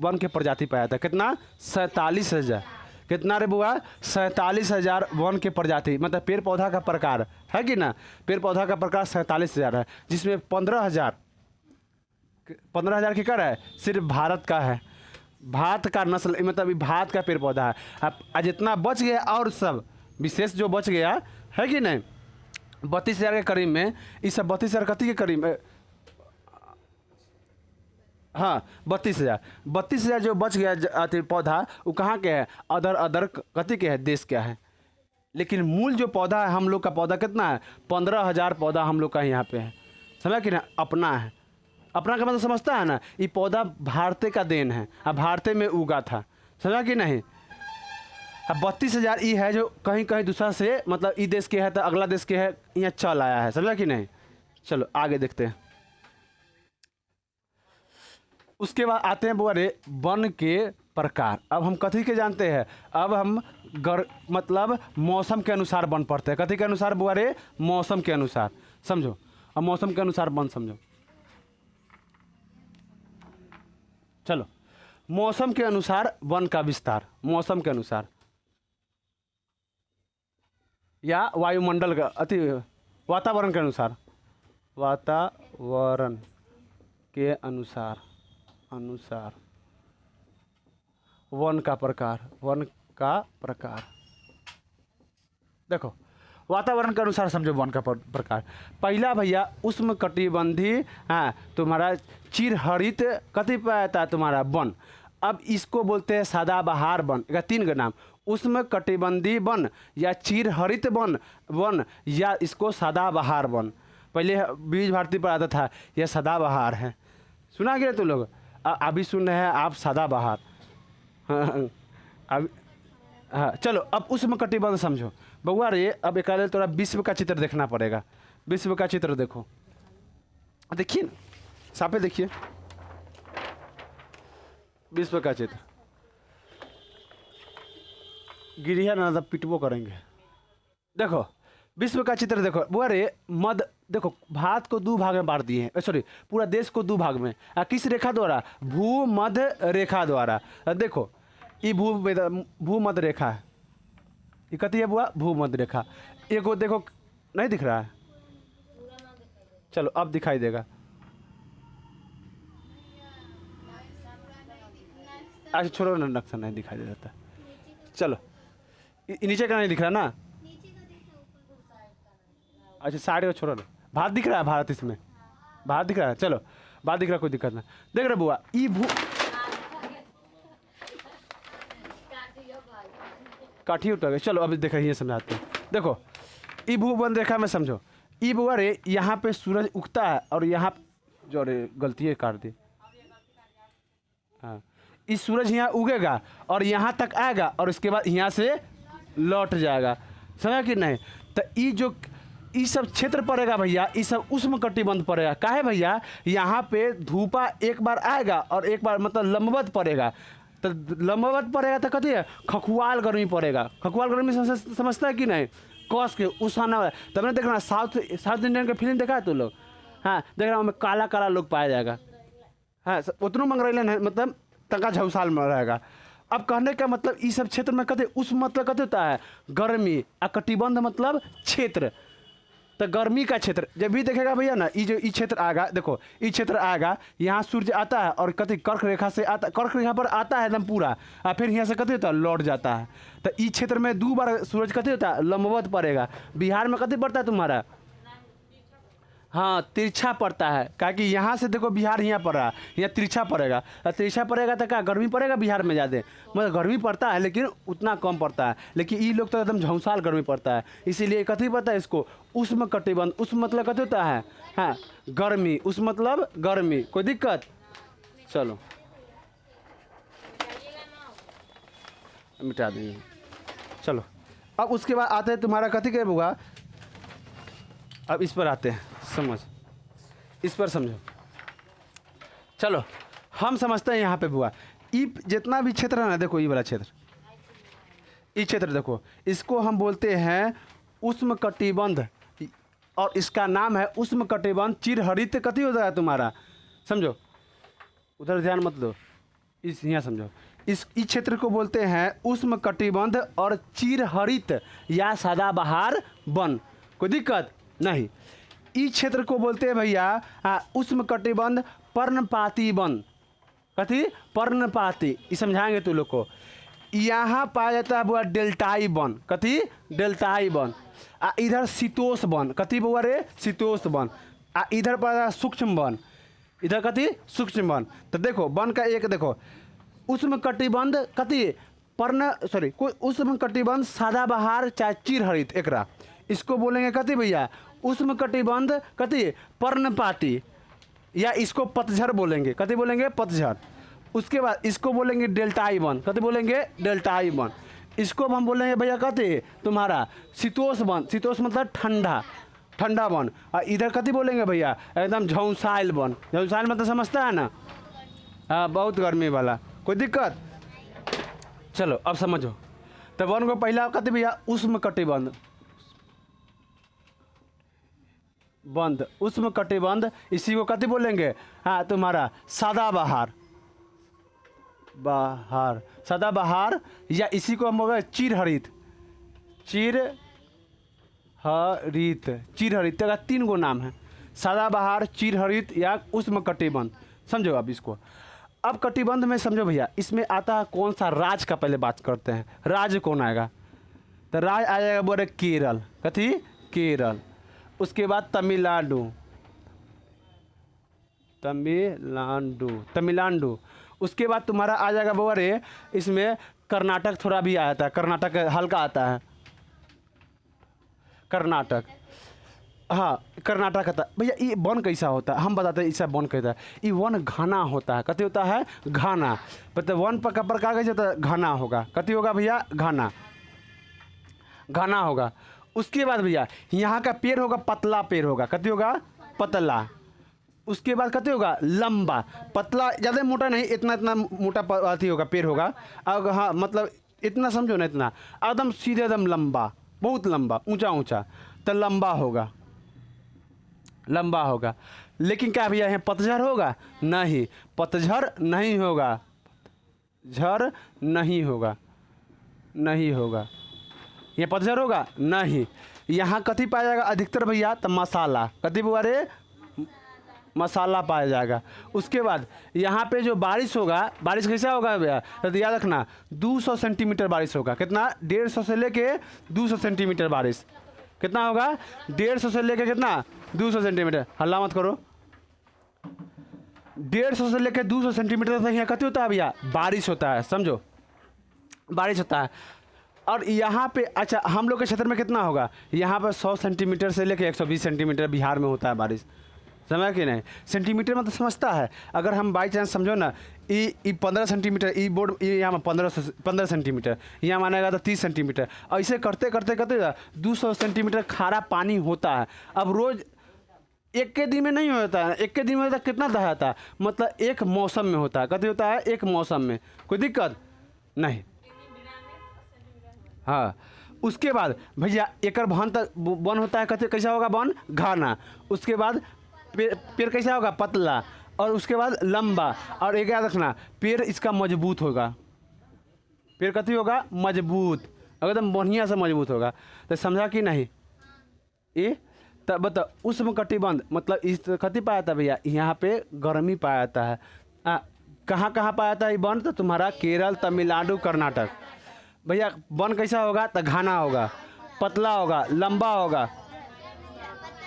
वन के प्रजाति पाया जाता है। कितना? 47,000। कितना रे बुआ? 47,000 वन के प्रजाति, मतलब पेड़ पौधा का प्रकार है कि ना। पेड़ पौधा का प्रकार 47,000 है, जिसमें 15,000 की कर है सिर्फ भारत का है। भारत का नस्ल, मतलब भारत का पेड़ पौधा है। अब जितना बच गया और सब विशेष जो बच गया है कि नहीं, 32,000 के करीब में, इस सब 32,000 कति के करीब में, हाँ 32,000 जो बच गया पौधा वो कहाँ के है? अदर कति के है? देश के है। लेकिन मूल जो पौधा है हम लोग का पौधा कितना है? 15,000 पौधा हम लोग का यहाँ पे है। समझा कि ना? अपना है। अपना का मतलब समझता है ना, ये पौधा भारतीय का देन है, अब भारतीय में उगा था। समझा कि नहीं? अब 32,000 ये है जो कहीं कहीं दूसरा से, मतलब ये देश के है तो अगला देश के है, यहाँ चल आया है। समझा कि नहीं? चलो आगे देखते हैं। उसके बाद आते हैं बुआ रे वन के प्रकार। अब हम कथी के जानते हैं? अब हम मतलब मौसम के अनुसार वन पढ़ते हैं। कथी के अनुसार बुआ रे? मौसम के अनुसार। समझो, अब मौसम के अनुसार वन समझो। चलो, मौसम के अनुसार वन का विस्तार। मौसम के अनुसार या वायुमंडल का वातावरण के अनुसार। वातावरण के अनुसार वन का प्रकार। वन का प्रकार देखो, वातावरण के अनुसार समझो वन का प्रकार। पहला भैया उष्णकटिबंधीय, हाँ तुम्हारा चिरहरित कति पाया जाता है तुम्हारा वन। अब इसको बोलते हैं सदाबहार वन का 3 का नाम, उष्णकटिबंधीय वन या चिरहरित वन या इसको सदाबहार वन। पहले बीज भारती पर आता था, यह सदाबहार है। सुना गया तुम लोग? अभी सुन रहे हैं आप सदाबहार। अब हाँ चलो, अब उष्णकटिबंध समझो बउआ रे। अब एक थोड़ा विश्व का चित्र देखना पड़ेगा। विश्व का चित्र देखो, देखिए ना, साफे देखिए विश्व का चित्र। गिरिया ना तो पिटबो करेंगे। देखो विश्व का चित्र देखो बुआ रे। देखो भारत को 2 भाग में बांट दिए हैं, सॉरी पूरा देश को 2 भाग में। किस रेखा द्वारा? भूमध्य रेखा द्वारा। देखो ये भूमध्य रेखा है, ये कती है बुआ? भूमध्य रेखा। एक देखो नहीं दिख रहा है? चलो अब दिखाई देगा। अच्छा छोड़ो ना, नक्शा नहीं दिखाई दे देता। चलो नीचे का नहीं दिख रहा ना? अच्छा साइड का छोड़ो ना, भारत दिख रहा है। भारत इसमें भारत दिख रहा है। चलो भारत दिख रहा है, कोई दिक्कत नहीं। देख रहे बुआ, ई काठी उठा गई। चलो अभी देख रही समझाते हैं। देखो ई भूमध्य रेखा में समझो। ई बुआ रे यहाँ पे सूरज उगता है और यहाँ जो रे गलती है काट दी। हाँ इस सूरज यहाँ उगेगा और यहाँ तक आएगा और इसके बाद यहाँ से लौट जाएगा। समझा कि नहीं? तो ये सब क्षेत्र पड़ेगा भैया, ये सब उष्णकटिबंध पड़ेगा। काहे भैया? यहाँ पे धूपा एक बार आएगा और एक बार मतलब लंबवत पड़ेगा। तो लंबवत पड़ेगा तो कथी है? खखुआल गर्मी पड़ेगा। खखुआल गर्मी समझता है कि नहीं? कस के उसाना। तब ने देखना साउथ इंडियन का फिल्म देखा है तो लोग? हाँ देख रहा हूँ मैं, काला काला लोग पाया जाएगा। हाँ उतनों मंगरेलन है, मतलब तंका झौसाल में रहेगा। अब कहने का मतलब इस सब क्षेत्र में कते उस मतलब कते होता है? गर्मी। कटिबंध मतलब क्षेत्र, तो गर्मी का क्षेत्र जब भी देखेगा भैया ना, ये जो ये क्षेत्र आएगा, देखो ये क्षेत्र आएगा, यहाँ सूर्य आता है और कति कर्क रेखा से आता, कर्क रेखा पर आता है एकदम पूरा, और फिर यहाँ से कते होता है? लौट जाता है। तो इस क्षेत्र में 2 बार सूरज कते होता है? लंबवत पड़ेगा। बिहार में कते पड़ता है तुम्हारा? हाँ तिरछा पड़ता है। क्या कि यहाँ से देखो बिहार यहाँ पड़ रहा है, यहाँ तिरछा पड़ेगा। तिरछा पड़ेगा तो क्या गर्मी पड़ेगा बिहार में ज़्यादा? मतलब गर्मी पड़ता है लेकिन उतना कम पड़ता है। लेकिन ये लोग तो एकदम झौसाल गर्मी पड़ता है, इसीलिए कथी पड़ता है इसको? उष्णकटिबंध। उष्ण मतलब कथी होता है? हाँ गर्मी। उष्ण मतलब गर्मी। कोई दिक्कत? चलो मिटा देंगे। चलो अब उसके बाद आते हैं तुम्हारा कथी के बुआ। अब इस पर आते हैं, समझ इस पर समझो। चलो हम समझते हैं यहाँ पे बुआ, ई जितना भी क्षेत्र है ना, देखो ये वाला क्षेत्र, ये क्षेत्र देखो, इसको हम बोलते हैं उष्णकटिबंध और इसका नाम है उष्णकटिबंध चिरहरित कथी होता है तुम्हारा, समझो, उधर ध्यान मत दो, इस यहाँ समझो, इस क्षेत्र को बोलते हैं उष्णकटिबंध और चिरहरित या सदाबहार वन, कोई दिक्कत नहीं। इस क्षेत्र को बोलते हैं भैया उष्णकटिबंध पर्णपाती वन, कथी पर्णपाती, ये समझाएंगे तू लोग को। यहाँ पाया जाता है बुआ डेल्टाई वन, कथी डेल्टाई वन। इधर शीतोष वन, कथी बुआ रे शीतोष वन। इधर पाया सूक्ष्म वन, इधर कथी सूक्ष्म वन। तो देखो वन का एक देखो उष्णकटिबंध कथी पर्ण सॉरी कोई उष्णकटिबंध सदाबहार चाहे चिरहरित, एकरा इसको बोलेंगे कथी भैया उष्णकटिबंध कथी पर्णपाती, या इसको पतझड़ बोलेंगे, कथी बोलेंगे पतझड़। उसके बाद इसको बोलेंगे डेल्टाई वन, कथी बोलेंगे डेल्टाई वन। इसको हम बोलेंगे भैया कथी तुम्हारा शीतोष वन, शीतोष मतलब ठंडा, ठंडा वन। और इधर कथी बोलेंगे भैया एकदम झौंसाइल वन, झौंसाइल मतलब समझता है ना, हाँ बहुत गर्मी वाला, कोई दिक्कत। चलो अब समझो, तो वन को पहला कथी भैया उष्णकटिबंध बंद, उष्णकटिबंध, इसी को कथी बोलेंगे हाँ तुम्हारा सदाबहार बहार, सदाबहार, या इसी को हम बोलेंगे चिरहरित, चिरहरित, चिरहरित का 3 गो नाम है, सदाबहार, चिरहरित या उष्णकटिबंध, समझो अब इसको। अब कटिबंध में समझो भैया इसमें आता है कौन सा राज का पहले बात करते हैं, राज्य कौन आएगा, तो राज आ जाएगा बोले केरल, कथी केरल। उसके बाद तमिलनाडु, तमिलनाडु, तमिलनाडु। उसके बाद तुम्हारा आ जाएगा बोरे इसमें कर्नाटक, थोड़ा भी आता है कर्नाटक, हल्का आता है कर्नाटक, हाँ कर्नाटक आता है। भैया ये वन कैसा होता है हम बताते हैं, इसका वन कैसा है, ये वन घना होता है, कथी होता है घना, मतलब वन का प्रकार कैसे होता है घना होगा, कथी होगा भैया घना, घना होगा। उसके बाद भैया यहाँ का पेड़ होगा पतला पेड़ होगा, कथी होगा पतला। उसके बाद कथी होगा लंबा, पतला ज़्यादा मोटा नहीं, इतना इतना मोटा अथी होगा पेड़ होगा, अब हाँ मतलब इतना समझो ना, इतना एकदम सीधे एकदम लंबा, बहुत लंबा, ऊंचा ऊंचा, तो लंबा होगा, लंबा होगा। लेकिन क्या भैया यहाँ पतझड़ होगा, नहीं पतझड़ नहीं होगा, झड़ नहीं होगा, नहीं होगा, ये पतझड़ होगा नहीं। यहाँ कथी पाया जाएगा अधिकतर भैया तो मसाला, कथी बुआ रे मसाला पाया जाएगा। उसके बाद यहाँ पे जो बारिश होगा, बारिश कैसा होगा भैया तो याद रखना 200 सेंटीमीटर बारिश होगा, कितना 150 से लेके 200 सेंटीमीटर बारिश, कितना होगा 150 से लेके कितना 200 सेंटीमीटर, हल्ला मत करो, 150 से लेके 200 सेंटीमीटर तक यहाँ कथी होता है भैया बारिश होता है, समझो बारिश होता है। और यहाँ पे अच्छा हम लोग के क्षेत्र में कितना होगा, यहाँ पर 100 सेंटीमीटर से लेके 120 सेंटीमीटर बिहार में होता है बारिश, समझ कि नहीं, सेंटीमीटर मतलब समझता है। अगर हम बाई चांस समझो ना ये 15 सेंटीमीटर, ये बोर्ड यहाँ में 15 सेंटीमीटर, यहाँ मानेगा तो 30 सेंटीमीटर, ऐसे करते करते करते 200 सेंटीमीटर खारा पानी होता है। अब रोज़ एक के दिन में नहीं होता है, एक के दिन में होता कितना दहाता है, मतलब एक मौसम में होता है, कभी होता है एक मौसम में, कोई दिक्कत नहीं। हाँ उसके बाद भैया एकर वन तक वन होता है, कहते कैसा होगा वन घना। उसके बाद पेड़ कैसा होगा पतला, और उसके बाद लंबा, और एक याद रखना पेड़ इसका मजबूत होगा, पेड़ कथी होगा मजबूत, एकदम बढ़िया से मजबूत होगा। तो समझा कि नहीं, ये तब बताओ उष्णकटिबंध मतलब इस कथी पाया था भैया, यहाँ पे गर्मी पाया जाता है। कहाँ कहाँ पाया था ये वन, तो तुम्हारा केरल, तमिलनाडु, कर्नाटक। भैया वन कैसा होगा तो घना होगा, पतला होगा, लंबा होगा,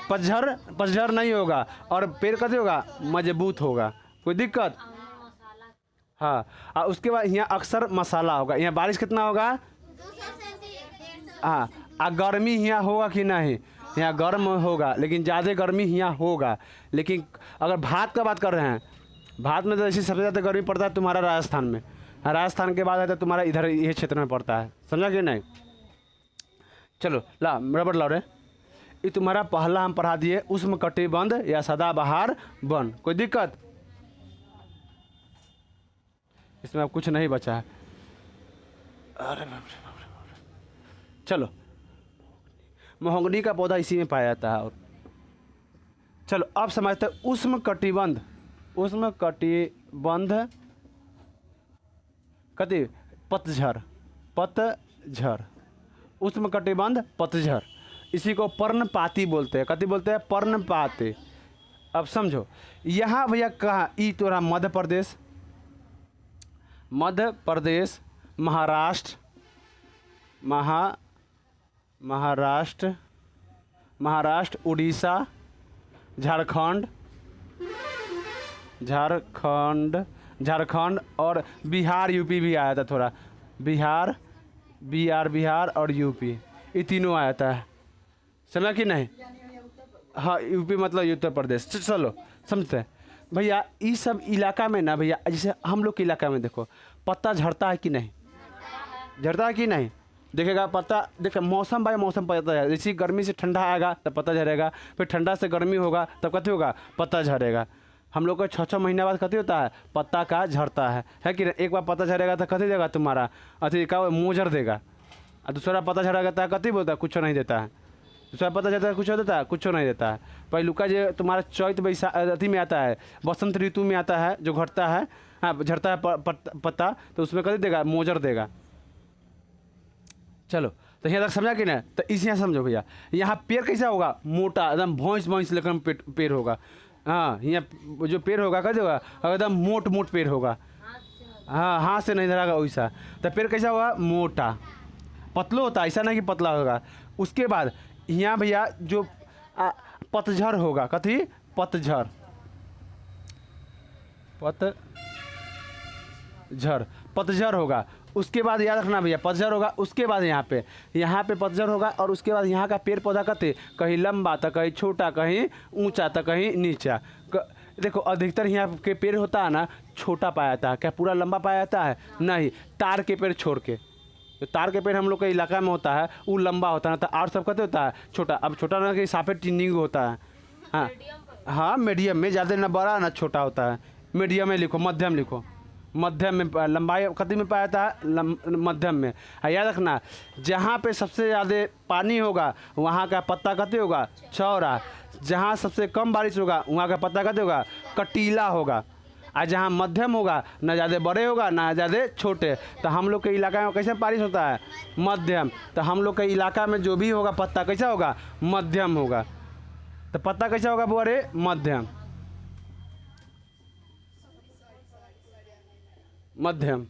पतझड़ नहीं होगा, और पेड़ कैसे होगा मजबूत होगा, कोई दिक्कत। हाँ और उसके बाद यहाँ अक्सर मसाला होगा, यहाँ बारिश कितना होगा, हाँ गर्मी यहाँ होगा कि नहीं, यहाँ गर्म होगा, लेकिन ज़्यादा गर्मी यहाँ होगा। लेकिन अगर भात का बात कर रहे हैं, भात में तो ऐसी सबसे ज़्यादा गर्मी पड़ता है तुम्हारा राजस्थान में, राजस्थान के बाद है तो तुम्हारा इधर ये क्षेत्र में पड़ता है, समझा कि नहीं। चलो ला रबड़ लाओ रे, ये तुम्हारा पहला हम पढ़ा दिए उष्णकटिबंध या सदाबहार वन, कोई दिक्कत इसमें अब कुछ नहीं बचा है। अरे बाप रे बाप रे। चलो महोगनी का पौधा इसी में पाया जाता है, और चलो अब समझते हैं उष्ण कटिबंध। उष्ण कटिबंध कति पतझड़, पतझड़, उष्ण कटिबंध पतझड़, इसी को पर्णपाती बोलते हैं। कति बोलते हैं? पर्णपाती। अब समझो यहाँ भैया कहाँ ई तोरा मध्य प्रदेश, मध्य प्रदेश, महाराष्ट्र, महाराष्ट्र, महाराष्ट्र, उड़ीसा, झारखंड, झारखंड, झारखंड और बिहार यूपी भी आया था थोड़ा, बिहार, बिहार और यूपी, ये तीनों आया था। समझा कि नहीं? हाँ, यूपी मतलब उत्तर प्रदेश। चलो समझते हैं भैया। इस सब इलाका में ना भैया, जैसे हम लोग के इलाका में देखो पत्ता झड़ता है कि नहीं? झड़ता है कि नहीं? देखेगा पत्ता, देखो मौसम बाय मौसम पत्ता है। जैसे गर्मी से ठंडा आएगा तब पत्ता झड़ेगा, फिर ठंडा से गर्मी होगा तब कथी होगा? पत्ता झड़ेगा। हम लोग को 6-6 महीना बाद कथी होता है? पत्ता का झड़ता है कि नहीं? एक बार पत्ता झड़ेगा तो कथी देगा तुम्हारा? अथी का मोजर देगा। और दूसरा पत्ता झड़ेगा तो कथी बोलता है? कुछ नहीं देता है। दूसरा पत्ता झड़ता है कुछ देता है? कुछ नहीं देता है। पहलुका जो तुम्हारा चैत बैसाख अथी में आता है, बसंत ऋतु में आता है, जो घटता है, हाँ झड़ता है पत्ता, तो उसमें कथी देगा? मोजर देगा। चलो तो यहाँ तक समझा कि नहीं? तो इस यहाँ समझो भैया, यहाँ पेड़ कैसा होगा? मोटा, एकदम भैंस लेकर पेड़ होगा। हाँ, यहाँ जो पेड़ होगा कैसे होगा? एकदम मोट पेड़ होगा। हाँ, हाथ से नहीं धरागा वैसा। तो पेड़ कैसा होगा? मोटा, पतलो होता है, ऐसा नहीं कि पतला होगा। उसके बाद यहाँ भैया जो पतझड़ होगा, कथी? पतझड़, पतझड़ होगा। उसके बाद याद रखना भैया, पतझड़ होगा, उसके बाद यहाँ पे पतझड़ होगा, और उसके बाद यहाँ का पेड़ पौधा कते कहीं लंबा तो कहीं छोटा, कहीं ऊंचा तो कहीं नीचा। देखो अधिकतर यहाँ के पेड़ होता है ना छोटा पाया जाता है। क्या पूरा लंबा पाया जाता है? नहीं, तार के पेड़ छोड़ के। तो तार के पेड़ हम लोग के इलाका में होता है वो लंबा होता है, तो और सब कहते होता है छोटा। अब छोटा ना कि साफे टिनिंग होता है। हाँ हाँ, मीडियम में, ज़्यादा ना बड़ा ना छोटा होता है। मीडियम में लिखो, मध्यम लिखो। मध्यम में लंबाई कति में पाया जाता है? मध्यम में। याद रखना जहाँ पे सबसे ज़्यादा पानी होगा वहाँ का पत्ता कति होगा? चौड़ा। जहाँ सबसे कम बारिश होगा वहाँ का पत्ता कति होगा? कटीला होगा। और जहाँ मध्यम होगा ना ज़्यादा बड़े होगा ना ज़्यादा छोटे। तो हम लोग के इलाका में कैसे बारिश होता है? मध्यम। तो हम लोग के इलाका में जो भी होगा पत्ता कैसा होगा? मध्यम होगा। तो पत्ता कैसा होगा बोरे? मध्यम, मध्यम।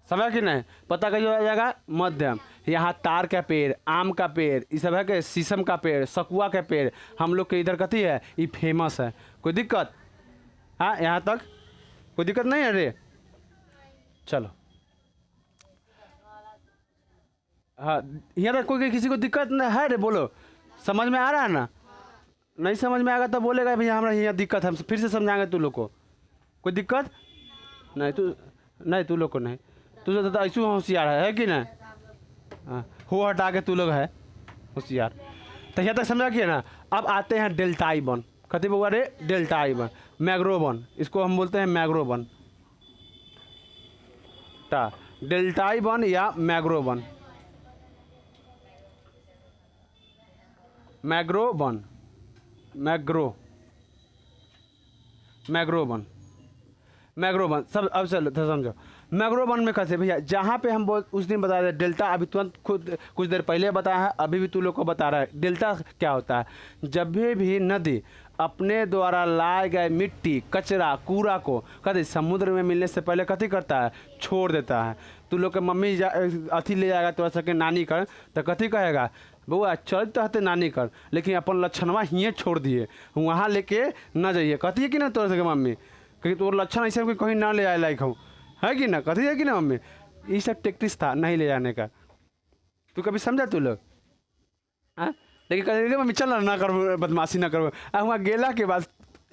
समझ कि नहीं? पता कैसे हो जाएगा? मध्यम। यहाँ तार का पेड़, आम का पेड़, ये सब है कि शीशम का पेड़, सकुआ का पेड़, हम लोग के इधर कथी है? ये फेमस है। कोई दिक्कत? हाँ, यहाँ तक कोई दिक्कत नहीं है रे? चलो हाँ, यहाँ तक कोई किसी को दिक्कत नहीं है रे? बोलो, समझ में आ रहा है ना? नहीं समझ में आएगा तो बोलेगा भैया हमारा यहाँ दिक्कत है, हम फिर से समझाएंगे तू लोग को। कोई दिक्कत नहीं? तू लोग को नहीं, तू तो ऐसे होशियार है कि नहीं? हाँ, हो हटा के तू लोग है होशियार। तो यहाँ तक समझा कि ना? अब आते हैं डेल्टाई वन। कथी बोला रे? डेल्टाई वन, मैंग्रोव वन, इसको हम बोलते हैं मैंग्रोव वन। डेल्टाई वन या mangrove one, mangrove one, mangrove one सब। अब चलो तो समझो मैंग्रोव वन में कैसे भैया, जहाँ पे हम उस दिन बताया था डेल्टा, अभी तुरंत खुद कुछ देर पहले बताया है, अभी भी तू लोग को बता रहा है। डेल्टा क्या होता है? जब भी नदी अपने द्वारा लाए गए मिट्टी, कचरा, कूड़ा को कभी समुद्र में मिलने से पहले कथी करता है? छोड़ देता है। तू लोग के मम्मी अथी ले जाएगा तो सके नानी कर, तो कथी कहेगा? बउआ चलते रहते नानी कर, लेकिन अपन लक्षणवा हिये छोड़ दिए, वहाँ लेके न जाइए। कथी है कि ना तोर सके मम्मी, क्योंकि तोर लक्षण ऐसे कोई कहीं ना ले आए लायक हो, है कि ना? कथी है कि ना मम्मी? ये सब टेक्टिस था नहीं ले जाने का। तू कभी समझा तू लोग? हाँ, लेकिन कहे मम्मी चल ना करो, बदमाशी ना करो। वहाँ गेला के बाद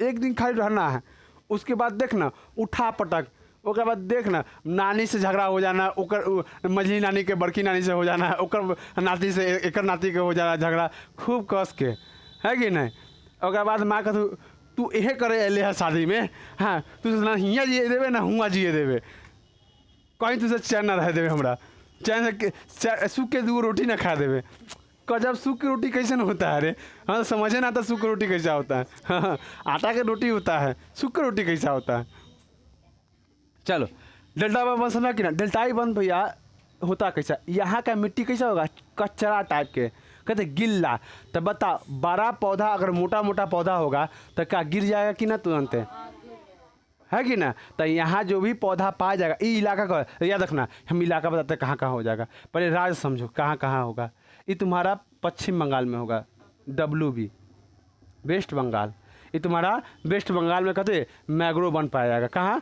एक दिन खाली रहना है, उसके बाद देखना उठा पटक, ओकर बाद देखना नानी से झगड़ा हो जाना, ओकर मझली नानी के बड़की नानी से हो जाना, ओकर नाती से एकर नाती के हो जाना झगड़ा खूब कस के, है कि नहीं? ओकर बाद माँ का तू यह करे अले है शादी में, हाँ तू ना हियाँ जिए देवे ना हुआ जिए देवे, कहीं तुझे चैन ना रह देवे, हमरा चैन से सूख के 2 रोटी ना खा देवे, गजब, सूखी रोटी कैसे न होता है? अरे हाँ, समझे ना, तो सूखी रोटी कैसा होता है? हाँ, आटा की रोटी होता है, सूखी रोटी कैसा होता है? चलो, डेल्टा वन समझा कि ना? डेल्टाई वन भैया होता कैसा, यहाँ का मिट्टी कैसा होगा? कचरा टाइप के, कहते गिल्ला। तो बता, बड़ा पौधा अगर मोटा मोटा पौधा होगा तो क्या गिर जाएगा कि ना तुरंत? है कि ना? तो यहाँ जो भी पौधा पाया जाएगा, ये इलाका का याद रखना, हम इलाका बताते हैं कहाँ कहाँ हो जाएगा। पहले राज्य समझो कहाँ कहाँ होगा। ये तुम्हारा पश्चिम बंगाल में होगा, WB वेस्ट बंगाल। ये तुम्हारा वेस्ट बंगाल में कहते मैग्रो बन पाया जाएगा। कहाँ?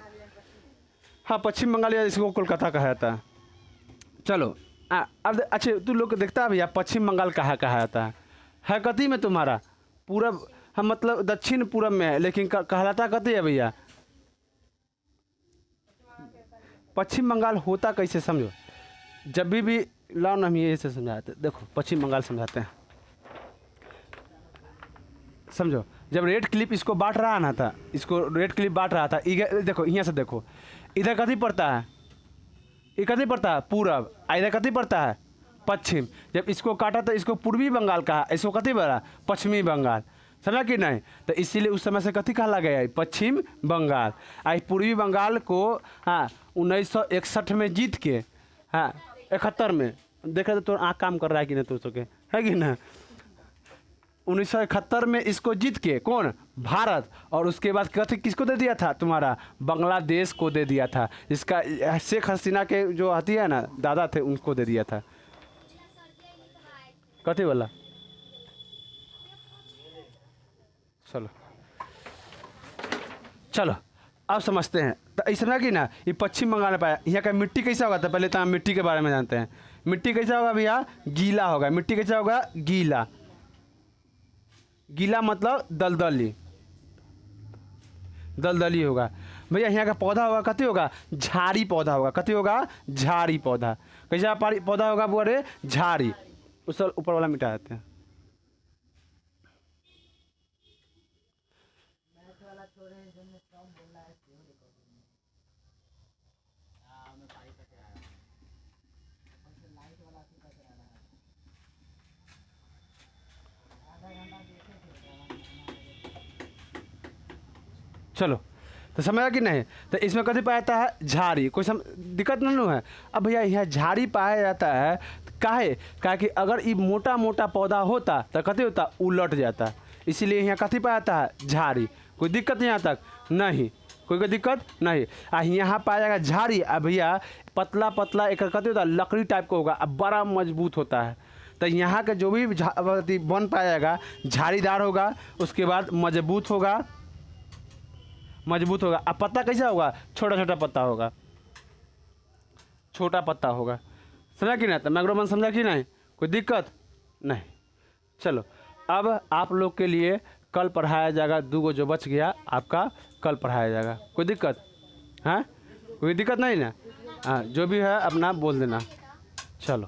हाँ, पश्चिम बंगाल, या इसको कोलकाता कहा जाता है। चलो अब अच्छा, तू लोग देखता है भैया पश्चिम बंगाल कहाँ कहा जाता है कति में? तुम्हारा पूरब, हम मतलब दक्षिण पूरब में है, लेकिन कहलाता कति है भैया? पश्चिम बंगाल होता कैसे समझो। जब भी लाओ ना, हम ये से समझाते, देखो पश्चिम बंगाल समझाते हैं, समझो। जब रेड क्लिप इसको बांट रहा ना था, इसको रेड क्लिप बांट रहा था, देखो यहाँ से देखो, इधर कति पड़ता है? ये कति पड़ता है? पूरब। इधर कति पड़ता है? पश्चिम। जब इसको काटा तो इसको पूर्वी बंगाल कहा, इसको कति बोला? पश्चिमी बंगाल। समझा कि नहीं? तो इसीलिए उस समय से कति कहा गया है? पश्चिम बंगाल। आई पूर्वी बंगाल को हाँ 1961 में जीत के, हाँ 71 में, देखा तो आँख काम कर रहा है कि नहीं तो सके, है कि ना? 1971 में इसको जीत के कौन? भारत। और उसके बाद कथी किसको दे दिया था? तुम्हारा बांग्लादेश को दे दिया था। इसका शेख हसीना के जो आती है ना, दादा थे, उनको दे दिया था। कथी वाला? चलो चलो अब समझते हैं। तो ऐसा कि ना, ये पश्चिम बंगाल में पाया। यहाँ का मिट्टी कैसा होगा? तो पहले तो हम मिट्टी के बारे में जानते हैं। मिट्टी कैसा होगा भैया? गीला होगा। मिट्टी कैसा होगा? गीला। गीला मतलब दलदली, दलदली होगा भैया। यहाँ का पौधा होगा कति होगा? झाड़ी पौधा होगा। कति होगा? झाड़ी पौधा। कैसा पौधा होगा? बोले झाड़ी। उस ऊपर वाला मिटा देते हैं। चलो, तो समझा कि नहीं? तो इसमें कथी पाया जाता है? झाड़ी। कोई दिक्कत नहीं है। अब भैया यहाँ झाड़ी पाया जाता है काहे? कि अगर ये मोटा मोटा पौधा होता तो कथी होता? उलट जाता। इसीलिए यहाँ कथी पाया जाता है? झाड़ी। कोई दिक्कत यहाँ तक नहीं, कोई दिक्कत नहीं। यहाँ पाया जाएगा झाड़ी। अब भैया पतला पतला एक कथी होता है? लकड़ी टाइप का होगा, अब बड़ा मजबूत होता है। तो यहाँ का जो भी बन पाया जाएगा झाड़ीदार होगा, उसके बाद मजबूत होगा, मजबूत होगा। अब पत्ता कैसा होगा? छोटा छोटा पत्ता होगा, छोटा पत्ता होगा। समझा कि नहीं? तो मैग्रोवन समझा कि नहीं? कोई दिक्कत नहीं। चलो, अब आप लोग के लिए कल पढ़ाया जाएगा 2 गो जो बच गया आपका, कल पढ़ाया जाएगा। कोई दिक्कत? हाँ, कोई दिक्कत नहीं ना? हाँ, जो भी है अपना बोल देना।